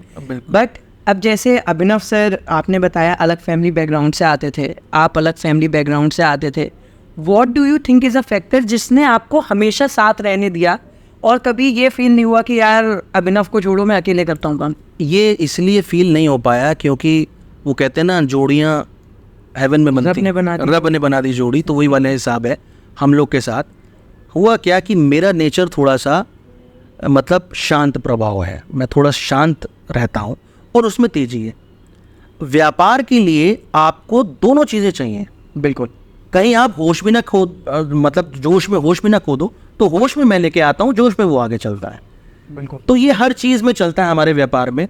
But अब जैसे अभिनव सर, आपने बताया अलग फैमिली बैकग्राउंड से आते थे, आप अलग फैमिली बैकग्राउंड से आते थे। What do you think is a factor जिसने आपको हमेशा साथ रहने दिया, और कभी ये फील नहीं हुआ कि यार अभिनव को छोड़ो मैं अकेले करता हूँ काम? ये इसलिए फील नहीं हो पाया क्योंकि वो कहते हैं ना, जोड़ियाँ हेवन में बनती, रब ने बना दी जोड़ी, तो वही वाला हिसाब है हम लोग के साथ। हुआ क्या कि मेरा नेचर थोड़ा सा मतलब शांत प्रभाव है, मैं थोड़ा शांत रहता हूँ और उसमें तेज़ी है। व्यापार के लिए आपको दोनों चीज़ें चाहिए। बिल्कुल। कहीं आप होश भी ना खो मतलब जोश में होश भी ना खो दो, तो होश में मैं लेके आता हूँ, जोश में वो आगे चलता है। बिल्कुल। तो ये हर चीज़ में चलता है हमारे व्यापार में।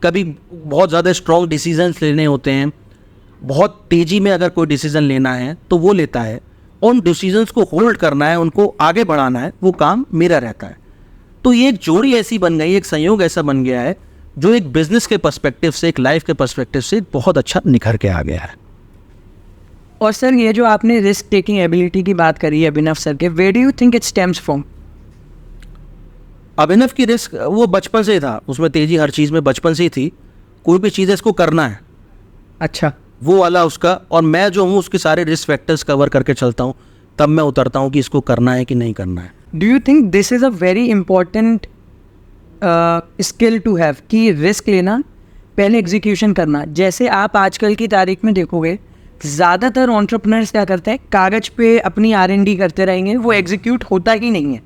कभी बहुत ज़्यादा स्ट्रॉन्ग डिसीजंस लेने होते हैं, बहुत तेज़ी में अगर कोई डिसीज़न लेना है तो वो लेता है, उन डिसीजंस को होल्ड करना है, उनको आगे बढ़ाना है, वो काम मेरा रहता है। तो ये एक जोड़ी ऐसी बन गई, एक संयोग ऐसा बन गया है जो एक बिजनेस के पर्सपेक्टिव से, एक लाइफ के पर्सपेक्टिव से बहुत अच्छा निखर के आ गया है। और सर ये जो आपने रिस्क टेकिंग एबिलिटी की बात करी है अभिनव सर के, where do you think it stems from? Abhinav की रिस्क वो बचपन से था, उसमें तेजी हर चीज़ में बचपन से ही थी। कोई भी चीज़ है इसको करना है, अच्छा, वो वाला उसका। और मैं जो हूँ उसके सारे रिस्क फैक्टर्स कवर करके चलता हूँ, तब मैं उतरता हूँ कि इसको करना है कि नहीं करना है। Do you think this is a very important skill to have, कि रिस्क लेना, पहले एग्जीक्यूशन करना? जैसे आप आजकल की तारीख में देखोगे ज़्यादातर एंटरप्रेन्योर्स क्या करते हैं, कागज़ पे अपनी R&D करते रहेंगे, वो एग्जीक्यूट होता ही नहीं है।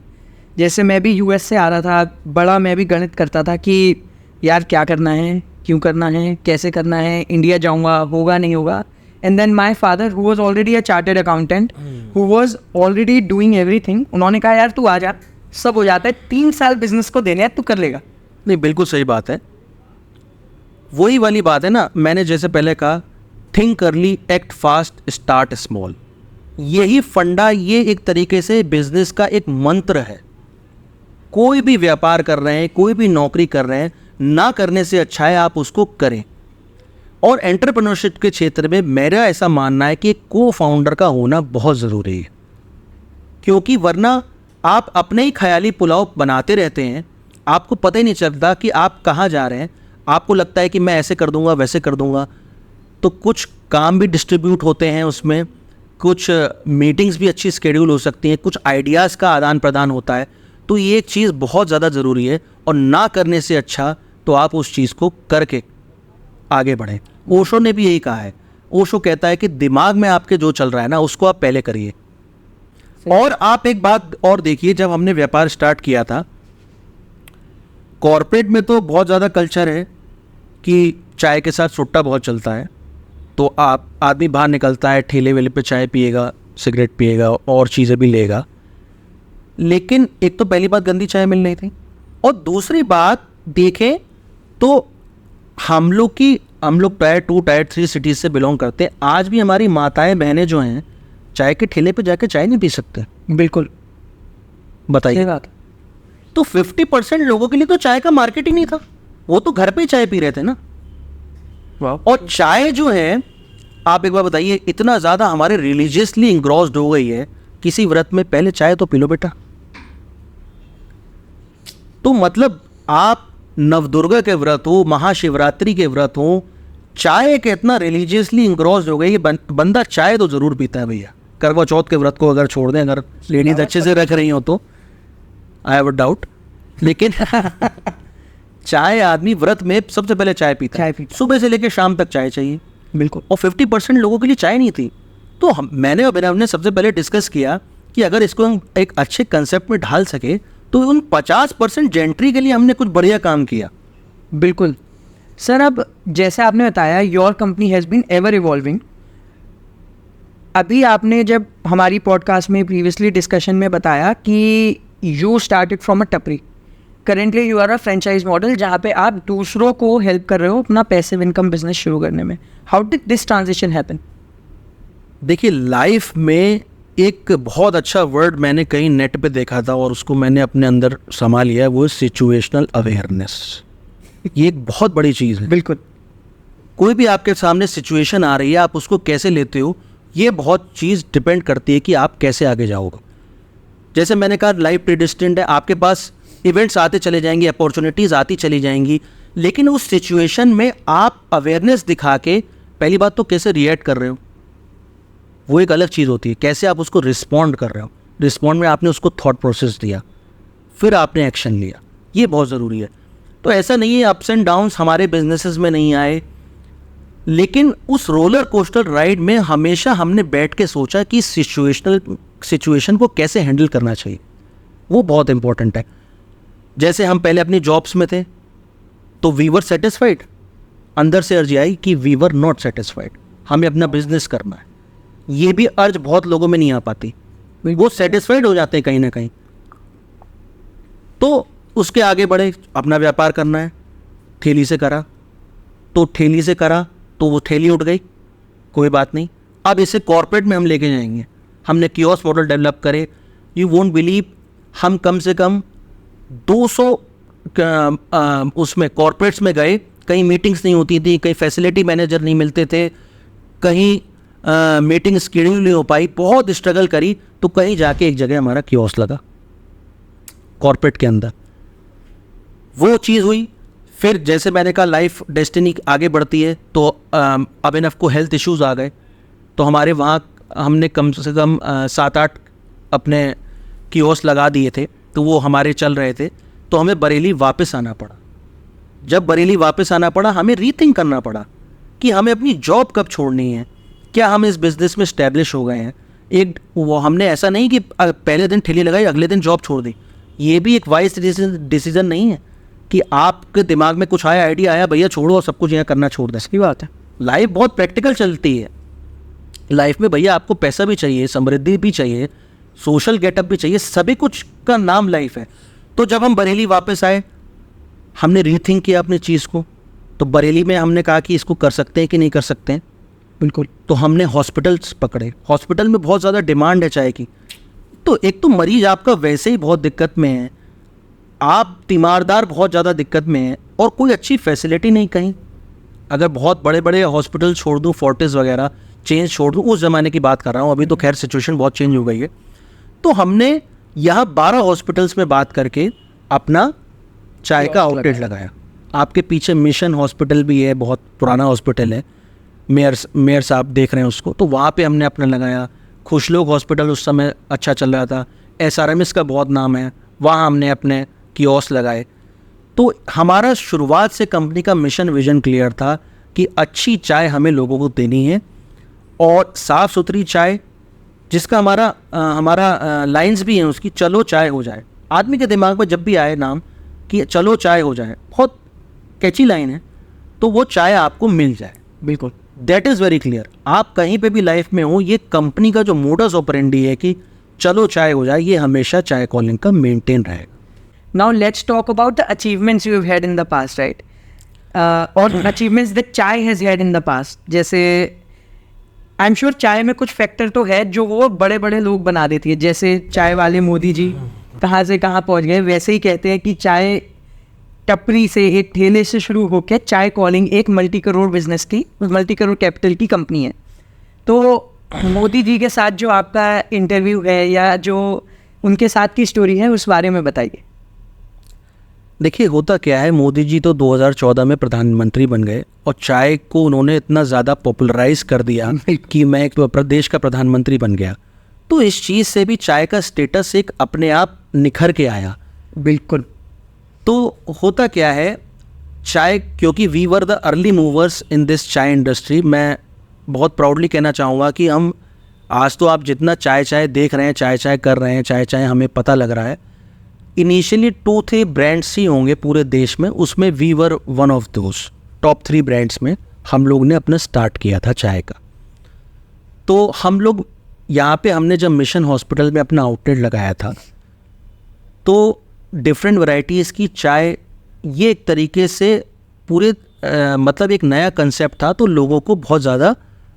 जैसे मैं भी US से आ रहा था, बड़ा मैं भी गणित करता था कि यार क्या करना है, क्यों करना है, कैसे करना है, इंडिया जाऊंगा, होगा नहीं होगा। And then my father who was already a chartered accountant, who was already doing everything, उन्होंने कहा यार तू आ जा, सब हो जाता है, 3 साल बिजनेस को देने हैं, तू कर लेगा। नहीं, बिल्कुल सही बात है। वही वाली बात है ना, मैंने जैसे पहले कहा, think early, act fast, start small. यही फंडा, ये एक तरीके से बिजनेस का एक मंत्र है। कोई भी व्यापार कर रहे हैं, कोई भी नौकरी कर रहे हैं, ना करने से अच्छा है आप उसको करें। और एंटरप्रेन्योरशिप के क्षेत्र में मेरा ऐसा मानना है कि एक को फाउंडर का होना बहुत ज़रूरी है, क्योंकि वरना आप अपने ही ख्याली पुलाव बनाते रहते हैं, आपको पता ही नहीं चलता कि आप कहाँ जा रहे हैं। आपको लगता है कि मैं ऐसे कर दूंगा, वैसे कर दूंगा, तो कुछ काम भी डिस्ट्रीब्यूट होते हैं उसमें, कुछ मीटिंग्स भी अच्छी स्केड्यूल हो सकती हैं, कुछ आइडियाज़ का आदान प्रदान होता है। तो ये एक चीज़ बहुत ज़्यादा ज़रूरी है, और ना करने से अच्छा तो आप उस चीज़ को करके आगे बढ़ें। ओशो ने भी यही कहा है। ओशो कहता है कि दिमाग में आपके जो चल रहा है ना, उसको आप पहले करिए। और आप एक बात और देखिए, जब हमने व्यापार स्टार्ट किया था, कॉर्पोरेट में तो बहुत ज़्यादा कल्चर है कि चाय के साथ सुट्टा बहुत चलता है। तो आप आदमी बाहर निकलता है, ठेले वेले पे चाय पिएगा, सिगरेट पिएगा, और चीज़ें भी लेगा। लेकिन एक तो पहली बात गंदी चाय मिल रही थी, और दूसरी बात देखें तो हम लोग टायर 2 टायर 3 सिटीज़ से बिलोंग करते हैं। आज भी हमारी माताएं बहनें जो हैं, चाय के ठेले पे जाके चाय नहीं पी सकते। बिल्कुल, बताइए। तो 50% लोगों के लिए तो चाय का मार्केट ही नहीं था, वो तो घर पे ही चाय पी रहे थे ना। और चाय जो है, आप एक बार बताइए, इतना ज़्यादा हमारे रिलीजियसली इंग्रॉस्ड हो गई है, किसी व्रत में पहले चाय तो पी लो बेटा। तो मतलब आप नवदुर्गा के व्रत हो, महाशिवरात्रि के व्रत हो, चाय के इतना रिलीजियसली इंग्रॉस्ड हो गई, बंदा चाय तो ज़रूर पीता है भैया। करवा चौथ के व्रत को अगर छोड़ दें, अगर लेडीज अच्छे से रख रही हो तो, आई हैव अ डाउट, लेकिन चाय आदमी व्रत में सबसे पहले चाय पीता है, सुबह से लेकर शाम तक चाय चाहिए। बिल्कुल। और 50% लोगों के लिए चाय नहीं थी। तो मैंने और अभिनव ने सबसे पहले डिस्कस किया कि अगर इसको हम एक अच्छे कंसेप्ट में ढाल सके, तो उन 50% जेंट्री के लिए हमने कुछ बढ़िया काम किया। बिल्कुल सर। अब जैसे आपने बताया, your company has been ever evolving. अभी आपने जब हमारी पॉडकास्ट में प्रीवियसली डिस्कशन में बताया कि यू स्टार्टेड फ्रॉम अ टपरी, currently you are a franchise model, जहाँ पे आप दूसरों को हेल्प कर रहे हो अपना पैसिव इनकम बिजनेस शुरू करने में। How did this transition happen? देखिए, लाइफ में एक बहुत अच्छा वर्ड मैंने कहीं नेट पे देखा था, और उसको मैंने अपने अंदर समा लिया है, वो सिचुएशनल अवेयरनेस। ये एक बहुत बड़ी चीज़ है। बिल्कुल। कोई भी आपके सामने सिचुएशन आ रही है, आप उसको कैसे लेते हो, ये बहुत चीज़ डिपेंड करती है कि आप कैसे आगे जाओगे। जैसे मैंने कहा, लाइफ प्रीडिस्टिन्ड है, आपके पास इवेंट्स आते चले जाएंगी, अपॉर्चुनिटीज़ आती चली जाएंगी, लेकिन उस सिचुएशन में आप अवेयरनेस दिखा के, पहली बात तो कैसे रिएक्ट कर रहे हो, वो एक अलग चीज़ होती है। कैसे आप उसको रिस्पॉन्ड कर रहे हो, रिस्पॉन्ड में आपने उसको थॉट प्रोसेस दिया, फिर आपने एक्शन लिया, ये बहुत ज़रूरी है। तो ऐसा नहीं है अप्स एंड डाउन्स हमारे बिजनेसेस में नहीं आए, लेकिन उस रोलर कोस्टर राइड में हमेशा हमने बैठ के सोचा कि सिचुएशन को कैसे हैंडल करना चाहिए, वो बहुत इंपॉर्टेंट है। जैसे हम पहले अपनी जॉब्स में थे, तो वी वर सेटिस्फाइड, अंदर से अर्जी आई कि वी वर नॉट सेटिस्फाइड, हमें अपना बिजनेस करना है। ये भी अर्ज बहुत लोगों में नहीं आ पाती, वो सेटिस्फाइड हो जाते हैं कहीं ना कहीं। तो उसके आगे बढ़े, अपना व्यापार करना है, ठेली से करा तो वो ठेली उठ गई, कोई बात नहीं, अब इसे कॉर्पोरेट में हम लेके जाएंगे। हमने कियोस्क मॉडल डेवलप करे। यू वोंट बिलीव, हम कम से कम 200 उसमें कॉर्पोरेट्स में गए, कहीं मीटिंग्स नहीं होती थी, कहीं फैसिलिटी मैनेजर नहीं मिलते थे, कहीं मीटिंग स्केड्यूल नहीं हो पाई, बहुत स्ट्रगल करी, तो कहीं जाके एक जगह हमारा कियोस्क लगा कॉर्पोरेट के अंदर। वो चीज़ हुई। फिर जैसे मैंने कहा लाइफ डेस्टिनी आगे बढ़ती है, तो अभिनव को हेल्थ इश्यूज़ आ गए, तो हमारे वहाँ हमने कम से कम 7-8 अपने कियोस्क लगा दिए थे, तो वो हमारे चल रहे थे, तो हमें बरेली वापस आना पड़ा। जब बरेली वापस आना पड़ा, हमें रीथिंक करना पड़ा कि हमें अपनी जॉब कब छोड़नी है, क्या हम इस बिज़नेस में स्टैब्लिश हो गए हैं। वो हमने ऐसा नहीं कि पहले दिन ठेली लगाई अगले दिन जॉब छोड़ दी, ये भी एक वाइज डिसीजन नहीं है कि आपके दिमाग में कुछ आया, आइडिया आया, भैया छोड़ो और सब कुछ यहाँ करना छोड़ दें। सही बात है। लाइफ बहुत प्रैक्टिकल चलती है। लाइफ में भैया आपको पैसा भी चाहिए, समृद्धि भी चाहिए, सोशल गेटअप भी चाहिए, सभी कुछ का नाम लाइफ है। तो जब हम बरेली वापस आए, हमने रीथिंक किया अपनी चीज़ को, तो बरेली में हमने कहा कि इसको कर सकते हैं कि नहीं कर सकते हैं। बिल्कुल। तो हमने हॉस्पिटल्स पकड़े। हॉस्पिटल में बहुत ज़्यादा डिमांड है चाय की। तो एक तो मरीज आपका वैसे ही बहुत दिक्कत में है, आप तीमारदार बहुत ज़्यादा दिक्कत में है, और कोई अच्छी फैसिलिटी नहीं कहीं। अगर बहुत बड़े बड़े हॉस्पिटल छोड़ दूँ, फोर्टिस वगैरह चेंज छोड़ दूँ, उस ज़माने की बात कर रहा हूँ, अभी तो खैर सिचुएशन बहुत चेंज हो गई है। तो हमने यहाँ 12 हॉस्पिटल्स में बात करके अपना चाय का आउटलेट लगाया। आपके पीछे मिशन हॉस्पिटल भी है, बहुत पुराना हॉस्पिटल है, मेयर साहब देख रहे हैं उसको, तो वहाँ पे हमने अपना लगाया। खुशलोक हॉस्पिटल उस समय अच्छा चल रहा था, SRMS का बहुत नाम है, वहाँ हमने अपने कियोस्क लगाए। तो हमारा शुरुआत से कंपनी का मिशन विजन क्लियर था कि अच्छी चाय हमें लोगों को देनी है, और साफ़ सुथरी चाय, जिसका हमारा लाइंस भी हैं उसकी, चलो चाय हो जाए। आदमी के दिमाग में जब भी आए नाम कि चलो चाय हो जाए, बहुत कैची लाइन है, तो वो चाय आपको मिल जाए। बिल्कुल। That is very clear. आप कहीं पे भी लाइफ में हो, ये कंपनी का जो मोडस ऑपरेंडी है कि चलो चाय हो जाए, ये हमेशा चाय कॉलिंग का मेंटेन रहेगा। Now let's talk about the achievements you have had in the past, right? Or achievements that chai has had in the past. जैसे आई एम श्योर चाय में कुछ फैक्टर तो है जो वो बड़े बड़े लोग बना देती है, जैसे चाय वाले मोदी जी कहाँ से कहाँ पहुँच गए। वैसे ही कहते हैं कि चाय टपरी से, एक ठेले से शुरू होकर चाय कॉलिंग एक मल्टी करोड़ बिजनेस की, मल्टी करोड़ कैपिटल की कंपनी है। तो मोदी जी के साथ जो आपका इंटरव्यू है या जो उनके साथ की स्टोरी है, उस बारे में बताइए। देखिए, होता क्या है, मोदी जी तो 2014 में प्रधानमंत्री बन गए, और चाय को उन्होंने इतना ज़्यादा पॉपुलराइज कर दिया कि मैं एक प्रदेश का प्रधानमंत्री बन गया। तो इस चीज़ से भी चाय का स्टेटस एक अपने आप निखर के आया। बिल्कुल। तो होता क्या है, चाय, क्योंकि we were the early movers in this chai industry, मैं बहुत प्राउडली कहना चाहूँगा कि हम आज तो आप जितना चाय चाय देख रहे हैं, चाय चाय कर रहे हैं, चाय चाय हमें पता लग रहा है, इनिशियली 2-3 ब्रांड्स ही होंगे पूरे देश में, उसमें we were one of those top 3 brands में हम लोग ने अपना स्टार्ट किया था चाय का। तो हम लोग यहाँ पे हमने जब मिशन हॉस्पिटल में अपना आउटलेट लगाया था, तो डिफरेंट वैरायटीज़ की चाय, ये एक तरीके से पूरे मतलब एक नया कंसेप्ट था, तो लोगों को बहुत ज़्यादा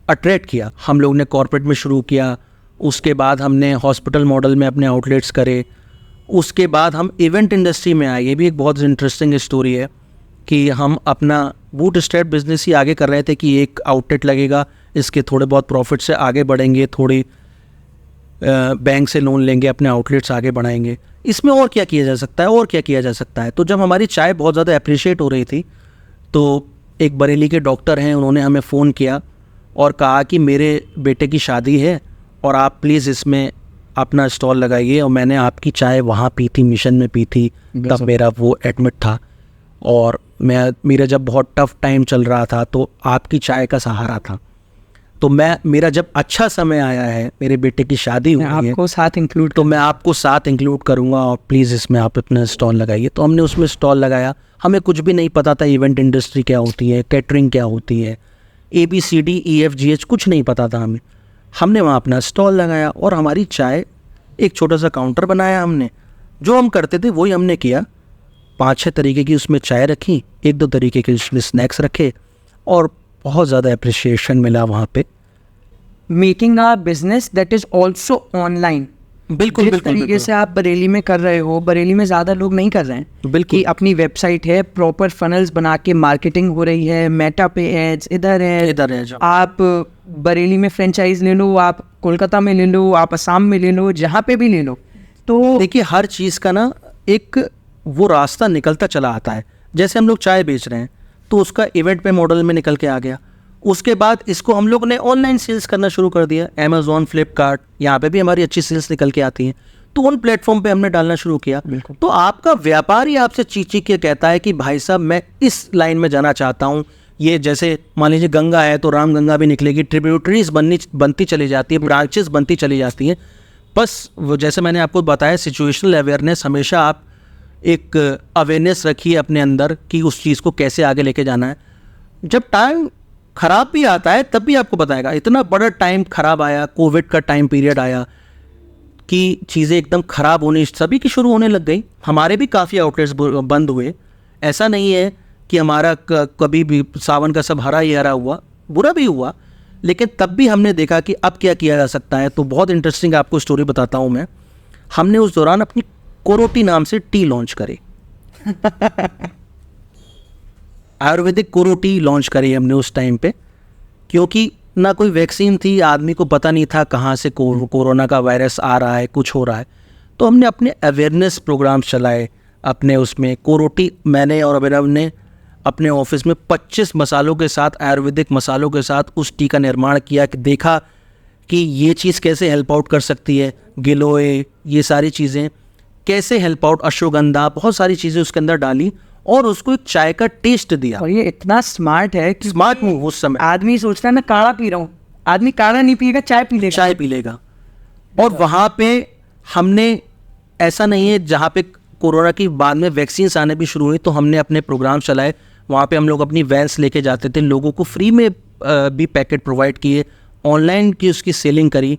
अट्रैक्ट किया। हम लोग ने कॉर्पोरेट में शुरू किया, उसके बाद हमने हॉस्पिटल मॉडल में अपने आउटलेट्स करे, उसके बाद हम इवेंट इंडस्ट्री में आए। ये भी एक बहुत इंटरेस्टिंग स्टोरी है कि हम अपना बूट स्ट्रैप बिजनेस ही आगे कर रहे थे कि एक आउटलेट लगेगा, इसके थोड़े बहुत प्रॉफिट से आगे बढ़ेंगे, थोड़ी बैंक से लोन लेंगे, अपने आउटलेट्स आगे बढ़ाएंगे। इसमें और क्या किया जा सकता है, और क्या किया जा सकता है। तो जब हमारी चाय बहुत ज़्यादा अप्रिशिएट हो रही थी, तो एक बरेली के डॉक्टर हैं, उन्होंने हमें फ़ोन किया और कहा कि मेरे बेटे की शादी है और आप प्लीज़ इसमें अपना स्टॉल लगाइए। और मैंने आपकी चाय वहाँ पी थी, मिशन में पी थी, तब मेरा वो एडमिट था, और मेरा जब बहुत टफ टाइम चल रहा था, तो आपकी चाय का सहारा था। तो मेरा जब अच्छा समय आया है, मेरे बेटे की शादी हुई है, आपको साथ इंक्लूड, तो मैं आपको साथ इंक्लूड करूँगा, और प्लीज़ इसमें आप अपना स्टॉल लगाइए। तो हमने उसमें स्टॉल लगाया। हमें कुछ भी नहीं पता था इवेंट इंडस्ट्री क्या होती है, कैटरिंग क्या होती है, ABCD EFGH कुछ नहीं पता था हमें। हमने वहाँ अपना स्टॉल लगाया और हमारी चाय, एक छोटा सा काउंटर बनाया हमने। जो हम करते थे वही हमने किया। 5-6 तरीके की उसमें चाय रखी, 1-2 तरीके के उसमें स्नैक्स रखे और बहुत ज़्यादा अप्रिशिएशन मिला वहाँ पे। Making a business that is also online. बिल्कुल जिस बिल्कुल तरीके बिल्कुल। से आप बरेली में कर रहे हो, बरेली में ज़्यादा लोग नहीं कर रहे हैं। बिल्कुल। कि अपनी वेबसाइट है, प्रॉपर फनल्स बना के मार्केटिंग हो रही है, मेटा पे एड्स इधर है, इधर है जो। आप बरेली में फ्रेंचाइज ले लो, आप कोलकाता में ले लो, आप असम में ले लो, जहाँ पे भी ले लो। तो देखिए हर चीज़ का ना एक वो रास्ता निकलता चला आता है। जैसे हम लोग चाय बेच रहे हैं तो उसका इवेंट पे मॉडल में निकल के आ गया। उसके बाद इसको हम लोग ने ऑनलाइन सेल्स करना शुरू कर दिया। अमेज़ॉन, फ्लिपकार्ट, यहाँ पे भी हमारी अच्छी सेल्स निकल के आती हैं, तो उन प्लेटफॉर्म पे हमने डालना शुरू किया। बिल्कुल। तो आपका व्यापार ही आपसे चीख के कहता है कि भाई साहब मैं इस लाइन में जाना चाहता हूँ। ये जैसे मान लीजिए गंगा है तो राम गंगा भी निकलेगी, ट्रिब्यूटरीज बनती चली जाती है, ब्रांचेस बनती चली जाती हैं। बस वो जैसे मैंने आपको बताया, सिचुएशनल अवेयरनेस, हमेशा आप एक अवेयरनेस रखिए अपने अंदर कि उस चीज़ को कैसे आगे लेके जाना है। जब टाइम ख़राब भी आता है तब भी आपको बताएगा। इतना बड़ा टाइम ख़राब आया, कोविड का टाइम पीरियड आया कि चीज़ें एकदम ख़राब होने सभी की शुरू होने लग गई। हमारे भी काफ़ी आउटलेट्स बंद हुए। ऐसा नहीं है कि हमारा कभी भी सावन का सब हरा ही हरा हुआ, बुरा भी हुआ, लेकिन तब भी हमने देखा कि अब क्या किया जा सकता है। तो बहुत इंटरेस्टिंग आपको स्टोरी बताता हूँ मैं। हमने उस दौरान अपनी कोरोटी नाम से टी लॉन्च करी। आयुर्वेदिक कोरोटी लॉन्च करी हमने उस टाइम पे, क्योंकि ना कोई वैक्सीन थी, आदमी को पता नहीं था कहाँ से कोरोना का वायरस आ रहा है, कुछ हो रहा है। तो हमने अपने अवेयरनेस प्रोग्राम्स चलाए अपने उसमें। कोरोटी मैंने और अभिनव ने अपने ऑफिस में 25 मसालों के साथ, आयुर्वेदिक मसालों के साथ उस टी का निर्माण किया कि देखा कि ये चीज़ कैसे हेल्प आउट कर सकती है। गिलोय, ये सारी चीज़ें कैसे हेल्प आउट, अश्वगंधा, बहुत सारी चीज़ें उसके अंदर डाली और उसको एक चाय का टेस्ट दिया। और ये इतना स्मार्ट है कि स्मार्ट मूव उस समय। आदमी सोचता है मैं काढ़ा पी रहा हूँ, आदमी काढ़ा नहीं पिएगा, चाय पी लेगा। चाय पी लेगा। और वहाँ पे हमने, ऐसा नहीं है, जहाँ पे कोरोना की बाद में वैक्सीन आने भी शुरू हुई तो हमने अपने प्रोग्राम चलाए। वहाँ पे हम लोग अपनी वैन्स लेके जाते थे, लोगों को फ्री में भी पैकेट प्रोवाइड किए, ऑनलाइन की उसकी सेलिंग करी।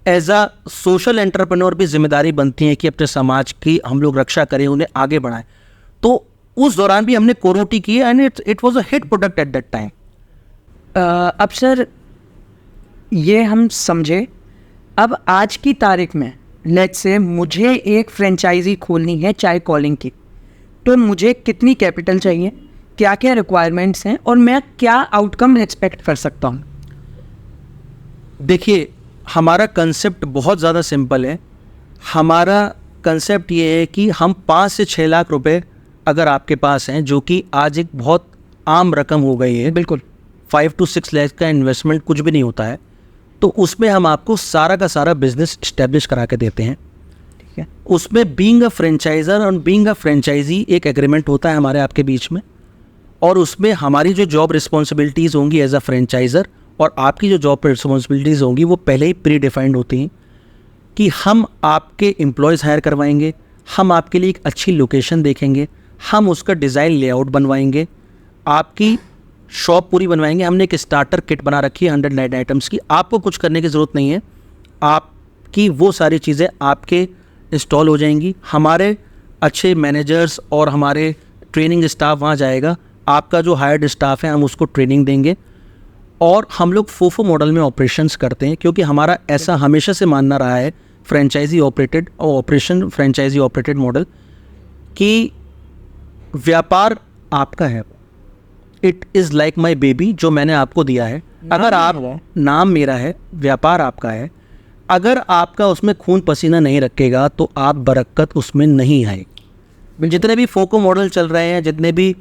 एज अ सोशल एंटरप्रेन्योर भी जिम्मेदारी बनती है कि अपने समाज की हम लोग रक्षा करें, उन्हें आगे बढ़ाएं। तो उस दौरान भी हमने कोरोटी की and it was a hit product at that time. अब सर ये हम समझे, अब आज की तारीख में लेट्स से मुझे एक फ्रेंचाइजी खोलनी है चाय कॉलिंग की, तो मुझे कितनी कैपिटल चाहिए, क्या क्या रिक्वायरमेंट्स हैं और मैं क्या आउटकम एक्सपेक्ट कर सकता हूँ? देखिए हमारा कंसेप्ट बहुत ज़्यादा सिंपल है। हमारा कंसेप्ट ये है कि हम 5 से 6 लाख रुपए अगर आपके पास हैं, जो कि आज एक बहुत आम रकम हो गई है, बिल्कुल 5 to 6 लाख का इन्वेस्टमेंट कुछ भी नहीं होता है, तो उसमें हम आपको सारा का सारा बिजनेस इस्टेब्लिश करा के देते हैं। ठीक है। उसमें बीइंग अ फ्रेंचाइजर और बीइंग अ फ्रेंचाइजी एक एग्रीमेंट होता है हमारे आपके बीच में, और उसमें हमारी जो जॉब रिस्पॉन्सिबिलिटीज़ होंगी एज अ फ्रेंचाइज़र और आपकी जो जॉब रिस्पॉन्सिबिलिटीज़ होंगी वो पहले ही प्री डिफाइंड होती हैं कि हम आपके एम्प्लॉयज़ हायर करवाएंगे, हम आपके लिए एक अच्छी लोकेशन देखेंगे, हम उसका डिज़ाइन लेआउट बनवाएंगे, आपकी शॉप पूरी बनवाएंगे। हमने एक स्टार्टर किट बना रखी है 109 आइटम्स की। आपको कुछ करने की ज़रूरत नहीं है, आपकी वो सारी चीज़ें आपके इंस्टॉल हो जाएंगी। हमारे अच्छे मैनेजर्स और हमारे ट्रेनिंग स्टाफ वहाँ जाएगा। आपका जो हायर्ड स्टाफ है हम उसको ट्रेनिंग देंगे। और हम लोग फोफो मॉडल में ऑपरेशंस करते हैं, क्योंकि हमारा ऐसा हमेशा से मानना रहा है फ्रेंचाइजी ऑपरेटेड और ऑपरेशन फ्रेंचाइजी ऑपरेटेड मॉडल, कि व्यापार आपका है, it is like my baby, जो मैंने आपको दिया है। अगर आप, नाम मेरा है, व्यापार आपका है, अगर आपका उसमें खून पसीना नहीं रखेगा तो आप बरकत उसमें नहीं आएगी। जितने भी फोको मॉडल चल रहे हैं, जितने भी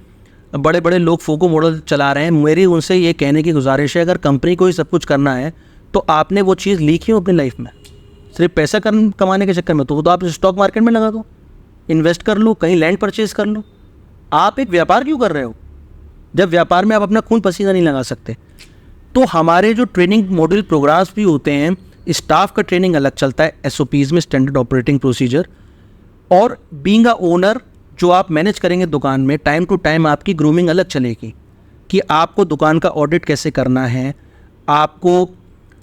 बड़े बड़े लोग फोको मॉडल चला रहे हैं, मेरी उनसे ये कहने की गुजारिश है, अगर कंपनी को ही सब कुछ करना है तो आपने वो चीज़ ली क्यों अपनी लाइफ में? सिर्फ पैसा कमाने के चक्कर में? तो आप स्टॉक मार्केट में लगा दो, इन्वेस्ट कर लो, कहीं लैंड परचेज कर लो। आप एक व्यापार क्यों कर रहे हो जब व्यापार में आप अपना खून पसीना नहीं लगा सकते? तो हमारे जो ट्रेनिंग मॉड्यूल प्रोग्राम्स भी होते हैं, स्टाफ का ट्रेनिंग अलग चलता है, SOPs में, स्टैंडर्ड ऑपरेटिंग प्रोसीजर, और बीइंग अ ओनर जो आप मैनेज करेंगे दुकान में, टाइम टू टाइम आपकी ग्रूमिंग अलग चलेगी कि आपको दुकान का ऑडिट कैसे करना है, आपको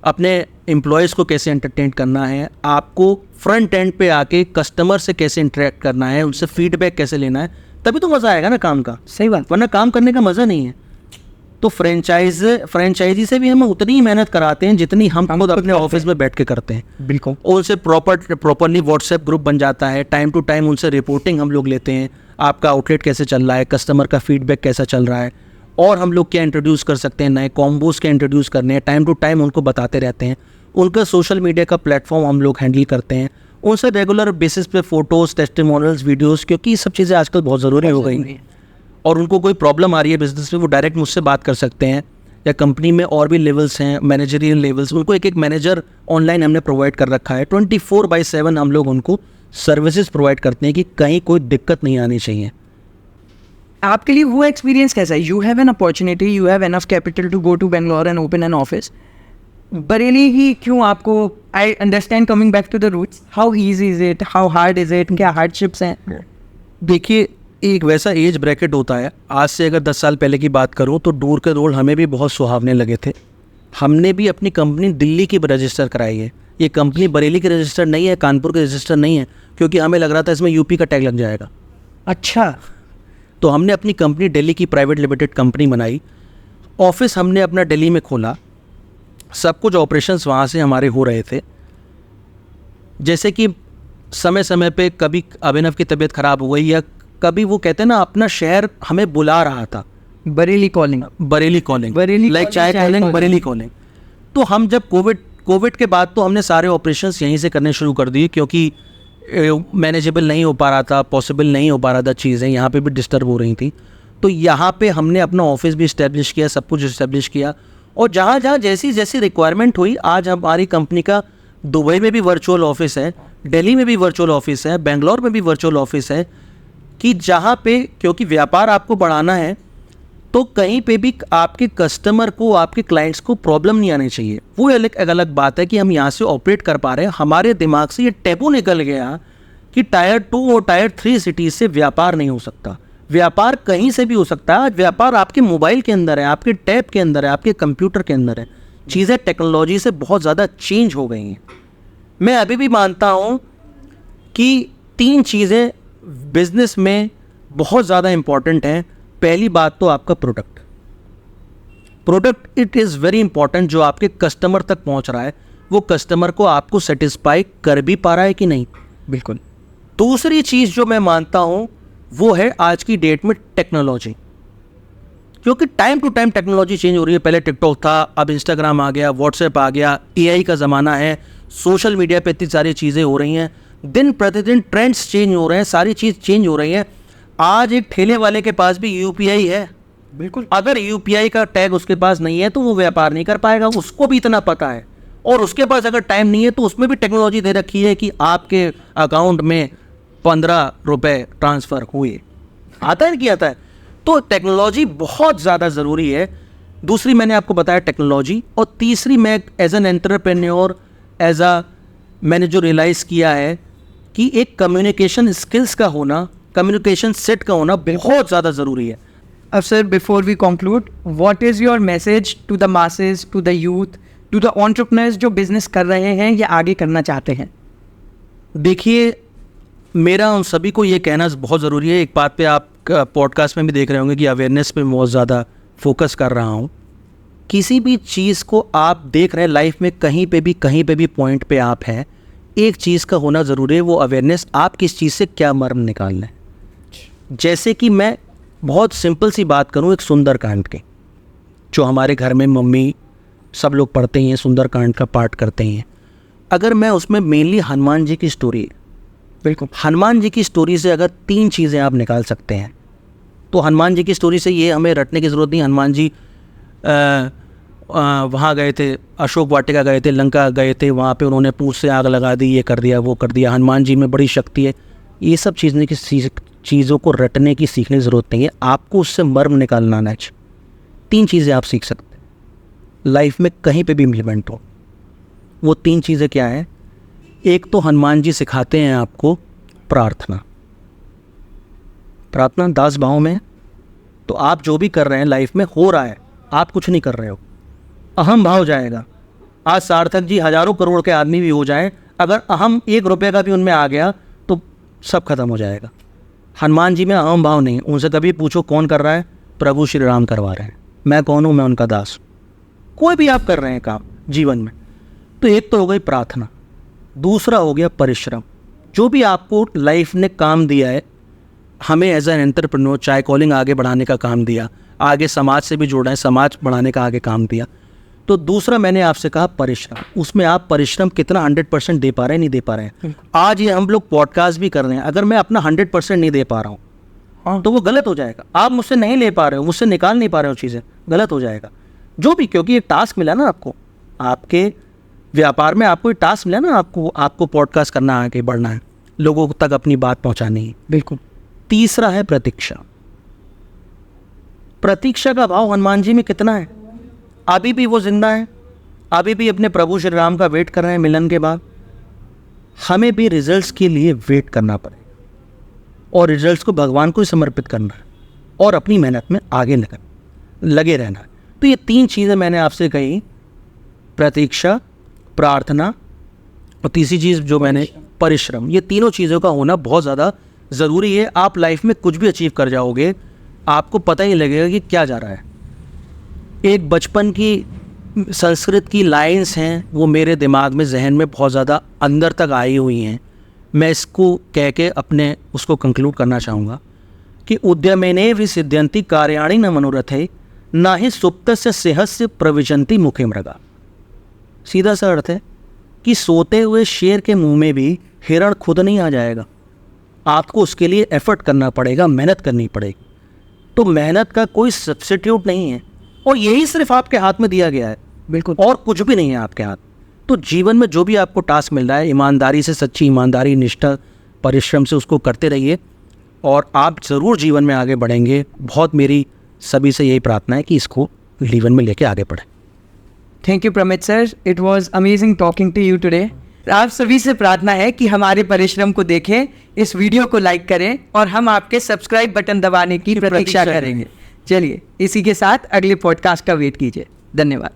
अपने एम्प्लॉयज़ को कैसे एंटरटेन करना है, आपको फ्रंट एंड पे आके कस्टमर से कैसे इंटरेक्ट करना है, उनसे फीडबैक कैसे लेना है, तभी तो मज़ा आएगा ना काम का। सही बात। वरना काम करने का मज़ा नहीं है। तो फ्रेंचाइजी से भी हम उतनी ही मेहनत कराते हैं जितनी हम खुद अपने ऑफिस में बैठ के करते हैं। बिल्कुल। उनसे प्रॉपरली व्हाट्सएप ग्रुप बन जाता है, टाइम टू टाइम उनसे रिपोर्टिंग हम लोग लेते हैं, आपका आउटलेट कैसे चल रहा है, कस्टमर का फीडबैक कैसा चल रहा है, और हम लोग क्या इंट्रोड्यूस कर सकते हैं, नए कॉम्बोज क्या इंट्रोड्यूस करने हैं, टाइम टू टाइम उनको बताते रहते हैं। उनका सोशल मीडिया का प्लेटफॉर्म हम लोग हैंडल करते हैं, उनसे रेगुलर बेसिस पे फ़ोटोज़, टेस्टिमोनियल्स, वीडियोज़, क्योंकि ये सब चीज़ें आजकल बहुत ज़रूरी हो गई हैं। और उनको कोई प्रॉब्लम आ रही है बिजनेस में, वो डायरेक्ट मुझसे बात कर सकते हैं, या कंपनी में और भी लेवल्स हैं, मैनेजरियल लेवल्स, उनको एक एक मैनेजर ऑनलाइन हमने प्रोवाइड कर रखा है। 24/7 हम लोग उनको सर्विसेज प्रोवाइड करते हैं कि कहीं कोई दिक्कत नहीं आनी चाहिए। आपके लिए वो एक्सपीरियंस कैसा है? You have an opportunity, you have enough capital to go to Bangalore and open an office. Bareilly ही क्यों आपको? I understand, coming back to the roots, how easy is it, how hard is it, क्या hardships हैं? देखिए, एक वैसा age bracket होता है, आज से अगर 10 साल पहले की बात करूं तो दूर के रोल हमें भी बहुत सुहावने लगे थे। हमने भी अपनी कंपनी दिल्ली की रजिस्टर कराई है। ये कंपनी बरेली की रजिस्टर नहीं है, कानपुर की रजिस्टर नहीं है, क्योंकि हमें लग रहा था इसमें यूपी का टैग लग जाएगा। अच्छा। तो हमने अपनी कंपनी दिल्ली की प्राइवेट लिमिटेड कंपनी बनाई, ऑफिस हमने अपना दिल्ली में खोला, सब कुछ ऑपरेशंस वहाँ से हमारे हो रहे थे। जैसे कि समय समय पे कभी अभिनव की तबीयत ख़राब हो गई, या कभी वो कहते हैं ना, अपना शहर हमें बुला रहा था, बरेली कॉलिंग, लाइक चाय कॉलिंग, बरेली कॉलिंग। तो हम जब कोविड के बाद तो हमने सारे ऑपरेशंस यहीं से करने शुरू कर दिए, क्योंकि मैनेजेबल नहीं हो पा रहा था, पॉसिबल नहीं हो पा रहा था, चीज़ें यहाँ पे भी डिस्टर्ब हो रही थी। तो यहाँ पे हमने अपना ऑफिस भी इस्टेब्लिश किया, सब कुछ इस्टेब्लिश किया, और जहाँ जहाँ जैसी जैसी रिक्वायरमेंट हुई, आज हमारी कंपनी का दुबई में भी वर्चुअल ऑफिस है, दिल्ली में भी वर्चुअल ऑफिस है, बेंगलोर में भी वर्चुअल ऑफिस है, कि जहाँ पे, क्योंकि व्यापार आपको बढ़ाना है तो कहीं पे भी आपके कस्टमर को, आपके क्लाइंट्स को प्रॉब्लम नहीं आनी चाहिए। वो एक अलग बात है कि हम यहाँ से ऑपरेट कर पा रहे हैं। हमारे दिमाग से ये टैबू निकल गया कि टायर 2 और टायर 3 सिटीज़ से व्यापार नहीं हो सकता। व्यापार कहीं से भी हो सकता है। आज व्यापार आपके मोबाइल के अंदर है, आपके टैब के अंदर है, आपके कंप्यूटर के अंदर है। चीज़ें टेक्नोलॉजी से बहुत ज़्यादा चेंज हो गई हैं। मैं अभी भी मानता हूँ कि 3 चीज़ें बिजनेस में बहुत ज़्यादा इम्पॉर्टेंट हैं। पहली बात तो आपका product it is very important. जो आपके कस्टमर तक पहुंच रहा है, वो कस्टमर को आपको सेटिस्फाई कर भी पा रहा है कि नहीं। बिल्कुल। दूसरी चीज़ जो मैं मानता हूँ वो है आज की डेट में टेक्नोलॉजी, क्योंकि time to time technology change हो रही है। पहले टिकटॉक था, अब इंस्टाग्राम आ गया, व्हाट्सएप आ गया, AI का ज़माना है, सोशल मीडिया पे इतनी सारी चीज़ें हो रही हैं, दिन प्रतिदिन ट्रेंड्स चेंज हो रहे हैं, सारी चीज़ चेंज हो रही है। आज एक ठेले वाले के पास भी UPI है। बिल्कुल। अगर UPI का टैग उसके पास नहीं है तो वो व्यापार नहीं कर पाएगा, उसको भी इतना पता है। और उसके पास अगर टाइम नहीं है तो उसमें भी टेक्नोलॉजी दे रखी है कि आपके अकाउंट में 15 रुपये ट्रांसफ़र हुए। आता है कि आता है। तो टेक्नोलॉजी बहुत ज़्यादा ज़रूरी है। दूसरी मैंने आपको बताया टेक्नोलॉजी, और तीसरी मैं एज एन एंटरप्रेन्योर, मैंने जो रियलाइज़ किया है कि एक कम्युनिकेशन स्किल्स का होना, कम्युनिकेशन सेट का होना बहुत ज़्यादा ज़रूरी है। अब sir, before we conclude, what is your message to the masses, to the youth, to the entrepreneurs जो बिजनेस कर रहे हैं या आगे करना चाहते हैं? देखिए, मेरा उन सभी को ये कहना बहुत ज़रूरी है। एक बात पे आप पॉडकास्ट में भी देख रहे होंगे कि अवेयरनेस पे बहुत ज़्यादा फोकस कर रहा हूँ। किसी भी चीज़ को आप देख रहे हैं लाइफ में, कहीं पे भी पॉइंट पे आप हैं, एक चीज़ का होना ज़रूरी है, वो अवेयरनेस। आप किस चीज़ से क्या मर्म निकाल रहे हैं। जैसे कि मैं बहुत सिंपल सी बात करूं, एक सुंदरकांड की, जो हमारे घर में मम्मी सब लोग पढ़ते हैं, सुंदरकांड का पाठ करते हैं। अगर मैं उसमें मेनली हनुमान जी की स्टोरी, बिल्कुल हनुमान जी की स्टोरी से अगर 3 चीज़ें आप निकाल सकते हैं, तो हनुमान जी की स्टोरी से ये हमें रटने की ज़रूरत नहीं। हनुमान जी वहाँ गए थे, अशोक वाटिका गए थे, लंका गए थे, वहाँ पे उन्होंने पूंछ से आग लगा दी, ये कर दिया, वो कर दिया। हनुमान जी में बड़ी शक्ति है। ये सब चीज़ों को रटने की, सीखने की ज़रूरत नहीं है। आपको उससे मर्म निकालना आना चाहिए। 3 चीज़ें आप सीख सकते हैं लाइफ में, कहीं पे भी इम्प्लीमेंट हो। वो 3 चीज़ें क्या है? एक तो हनुमान जी सिखाते हैं आपको प्रार्थना दास भाव में। तो आप जो भी कर रहे हैं लाइफ में, हो रहा है, आप कुछ नहीं कर रहे हो। अहम भाव जाएगा। आज सार्थक जी हज़ारों करोड़ के आदमी भी हो जाएं, अगर अहम 1 रुपये का भी उनमें आ गया तो सब खत्म हो जाएगा। हनुमान जी में अहम भाव नहीं, उनसे कभी पूछो कौन कर रहा है, प्रभु श्री राम करवा रहे हैं। मैं कौन हूँ, मैं उनका दास। कोई भी आप कर रहे हैं काम जीवन में, तो एक तो हो गई प्रार्थना, दूसरा हो गया परिश्रम। जो भी आपको लाइफ ने काम दिया है, हमें एज एन एंटरप्रेन्योर चाय कॉलिंग आगे बढ़ाने का काम दिया, आगे समाज से भी जोड़ा है, समाज बढ़ाने का आगे काम दिया। तो दूसरा मैंने आपसे कहा परिश्रम, उसमें आप परिश्रम कितना 100% दे पा रहे हैं, नहीं दे पा रहे हैं। आज ये हम लोग पॉडकास्ट भी कर रहे हैं, अगर मैं अपना 100% नहीं दे पा रहा हूँ तो वो गलत हो जाएगा। आप मुझसे नहीं ले पा रहे हो, मुझसे निकाल नहीं पा रहे हो चीज़ें, गलत हो जाएगा जो भी, क्योंकि एक टास्क मिला ना आपको, आपके व्यापार में आपको एक टास्क मिला ना, आपको पॉडकास्ट करना, आगे बढ़ना है, लोगों तक अपनी बात पहुँचानी है। बिल्कुल। तीसरा है प्रतीक्षा। प्रतीक्षा का भाव हनुमान जी में कितना है, अभी भी वो जिंदा है, अभी भी अपने प्रभु श्री राम का वेट कर रहे हैं मिलन के बाद। हमें भी रिजल्ट्स के लिए वेट करना पड़ेगा और रिजल्ट्स को भगवान को ही समर्पित करना है और अपनी मेहनत में आगे लगे रहना है। तो ये 3 चीज़ें मैंने आपसे कही, प्रतीक्षा, प्रार्थना और तीसरी चीज़ जो मैंने परिश्रम। ये तीनों चीज़ों का होना बहुत ज़्यादा ज़रूरी है। आप लाइफ में कुछ भी अचीव कर जाओगे, आपको पता ही लगेगा कि क्या जा रहा है। एक बचपन की संस्कृत की लाइंस हैं, वो मेरे दिमाग में, जहन में बहुत ज़्यादा अंदर तक आई हुई हैं। मैं इसको कह के अपने उसको कंक्लूड करना चाहूँगा कि उद्यमेने भी सिद्ध्यंति कार्याणि न मनोरथे, ना ही सुप्तस्य सेहस्य प्रविशन्ति मुखे मृगा। सीधा सा अर्थ है कि सोते हुए शेर के मुंह में भी हिरण खुद नहीं आ जाएगा, आपको उसके लिए एफर्ट करना पड़ेगा, मेहनत करनी पड़ेगी। तो मेहनत का कोई सब्स्टिट्यूट नहीं है और यही सिर्फ आपके हाथ में दिया गया है, बिल्कुल, और कुछ भी नहीं है आपके हाथ। तो जीवन में जो भी आपको टास्क मिल रहा है, ईमानदारी से, सच्ची ईमानदारी, निष्ठा, परिश्रम से उसको करते रहिए और आप ज़रूर जीवन में आगे बढ़ेंगे। बहुत मेरी सभी से यही प्रार्थना है कि इसको जीवन में लेके आगे बढ़ें। Thank you Pramit sir, it was amazing talking to you today. आप सभी से प्रार्थना है कि हमारे परिश्रम को देखें, इस वीडियो को लाइक करें और हम आपके सब्सक्राइब बटन दबाने की प्रतीक्षा करेंगे। चलिए, इसी के साथ अगले पॉडकास्ट का वेट कीजिए। धन्यवाद।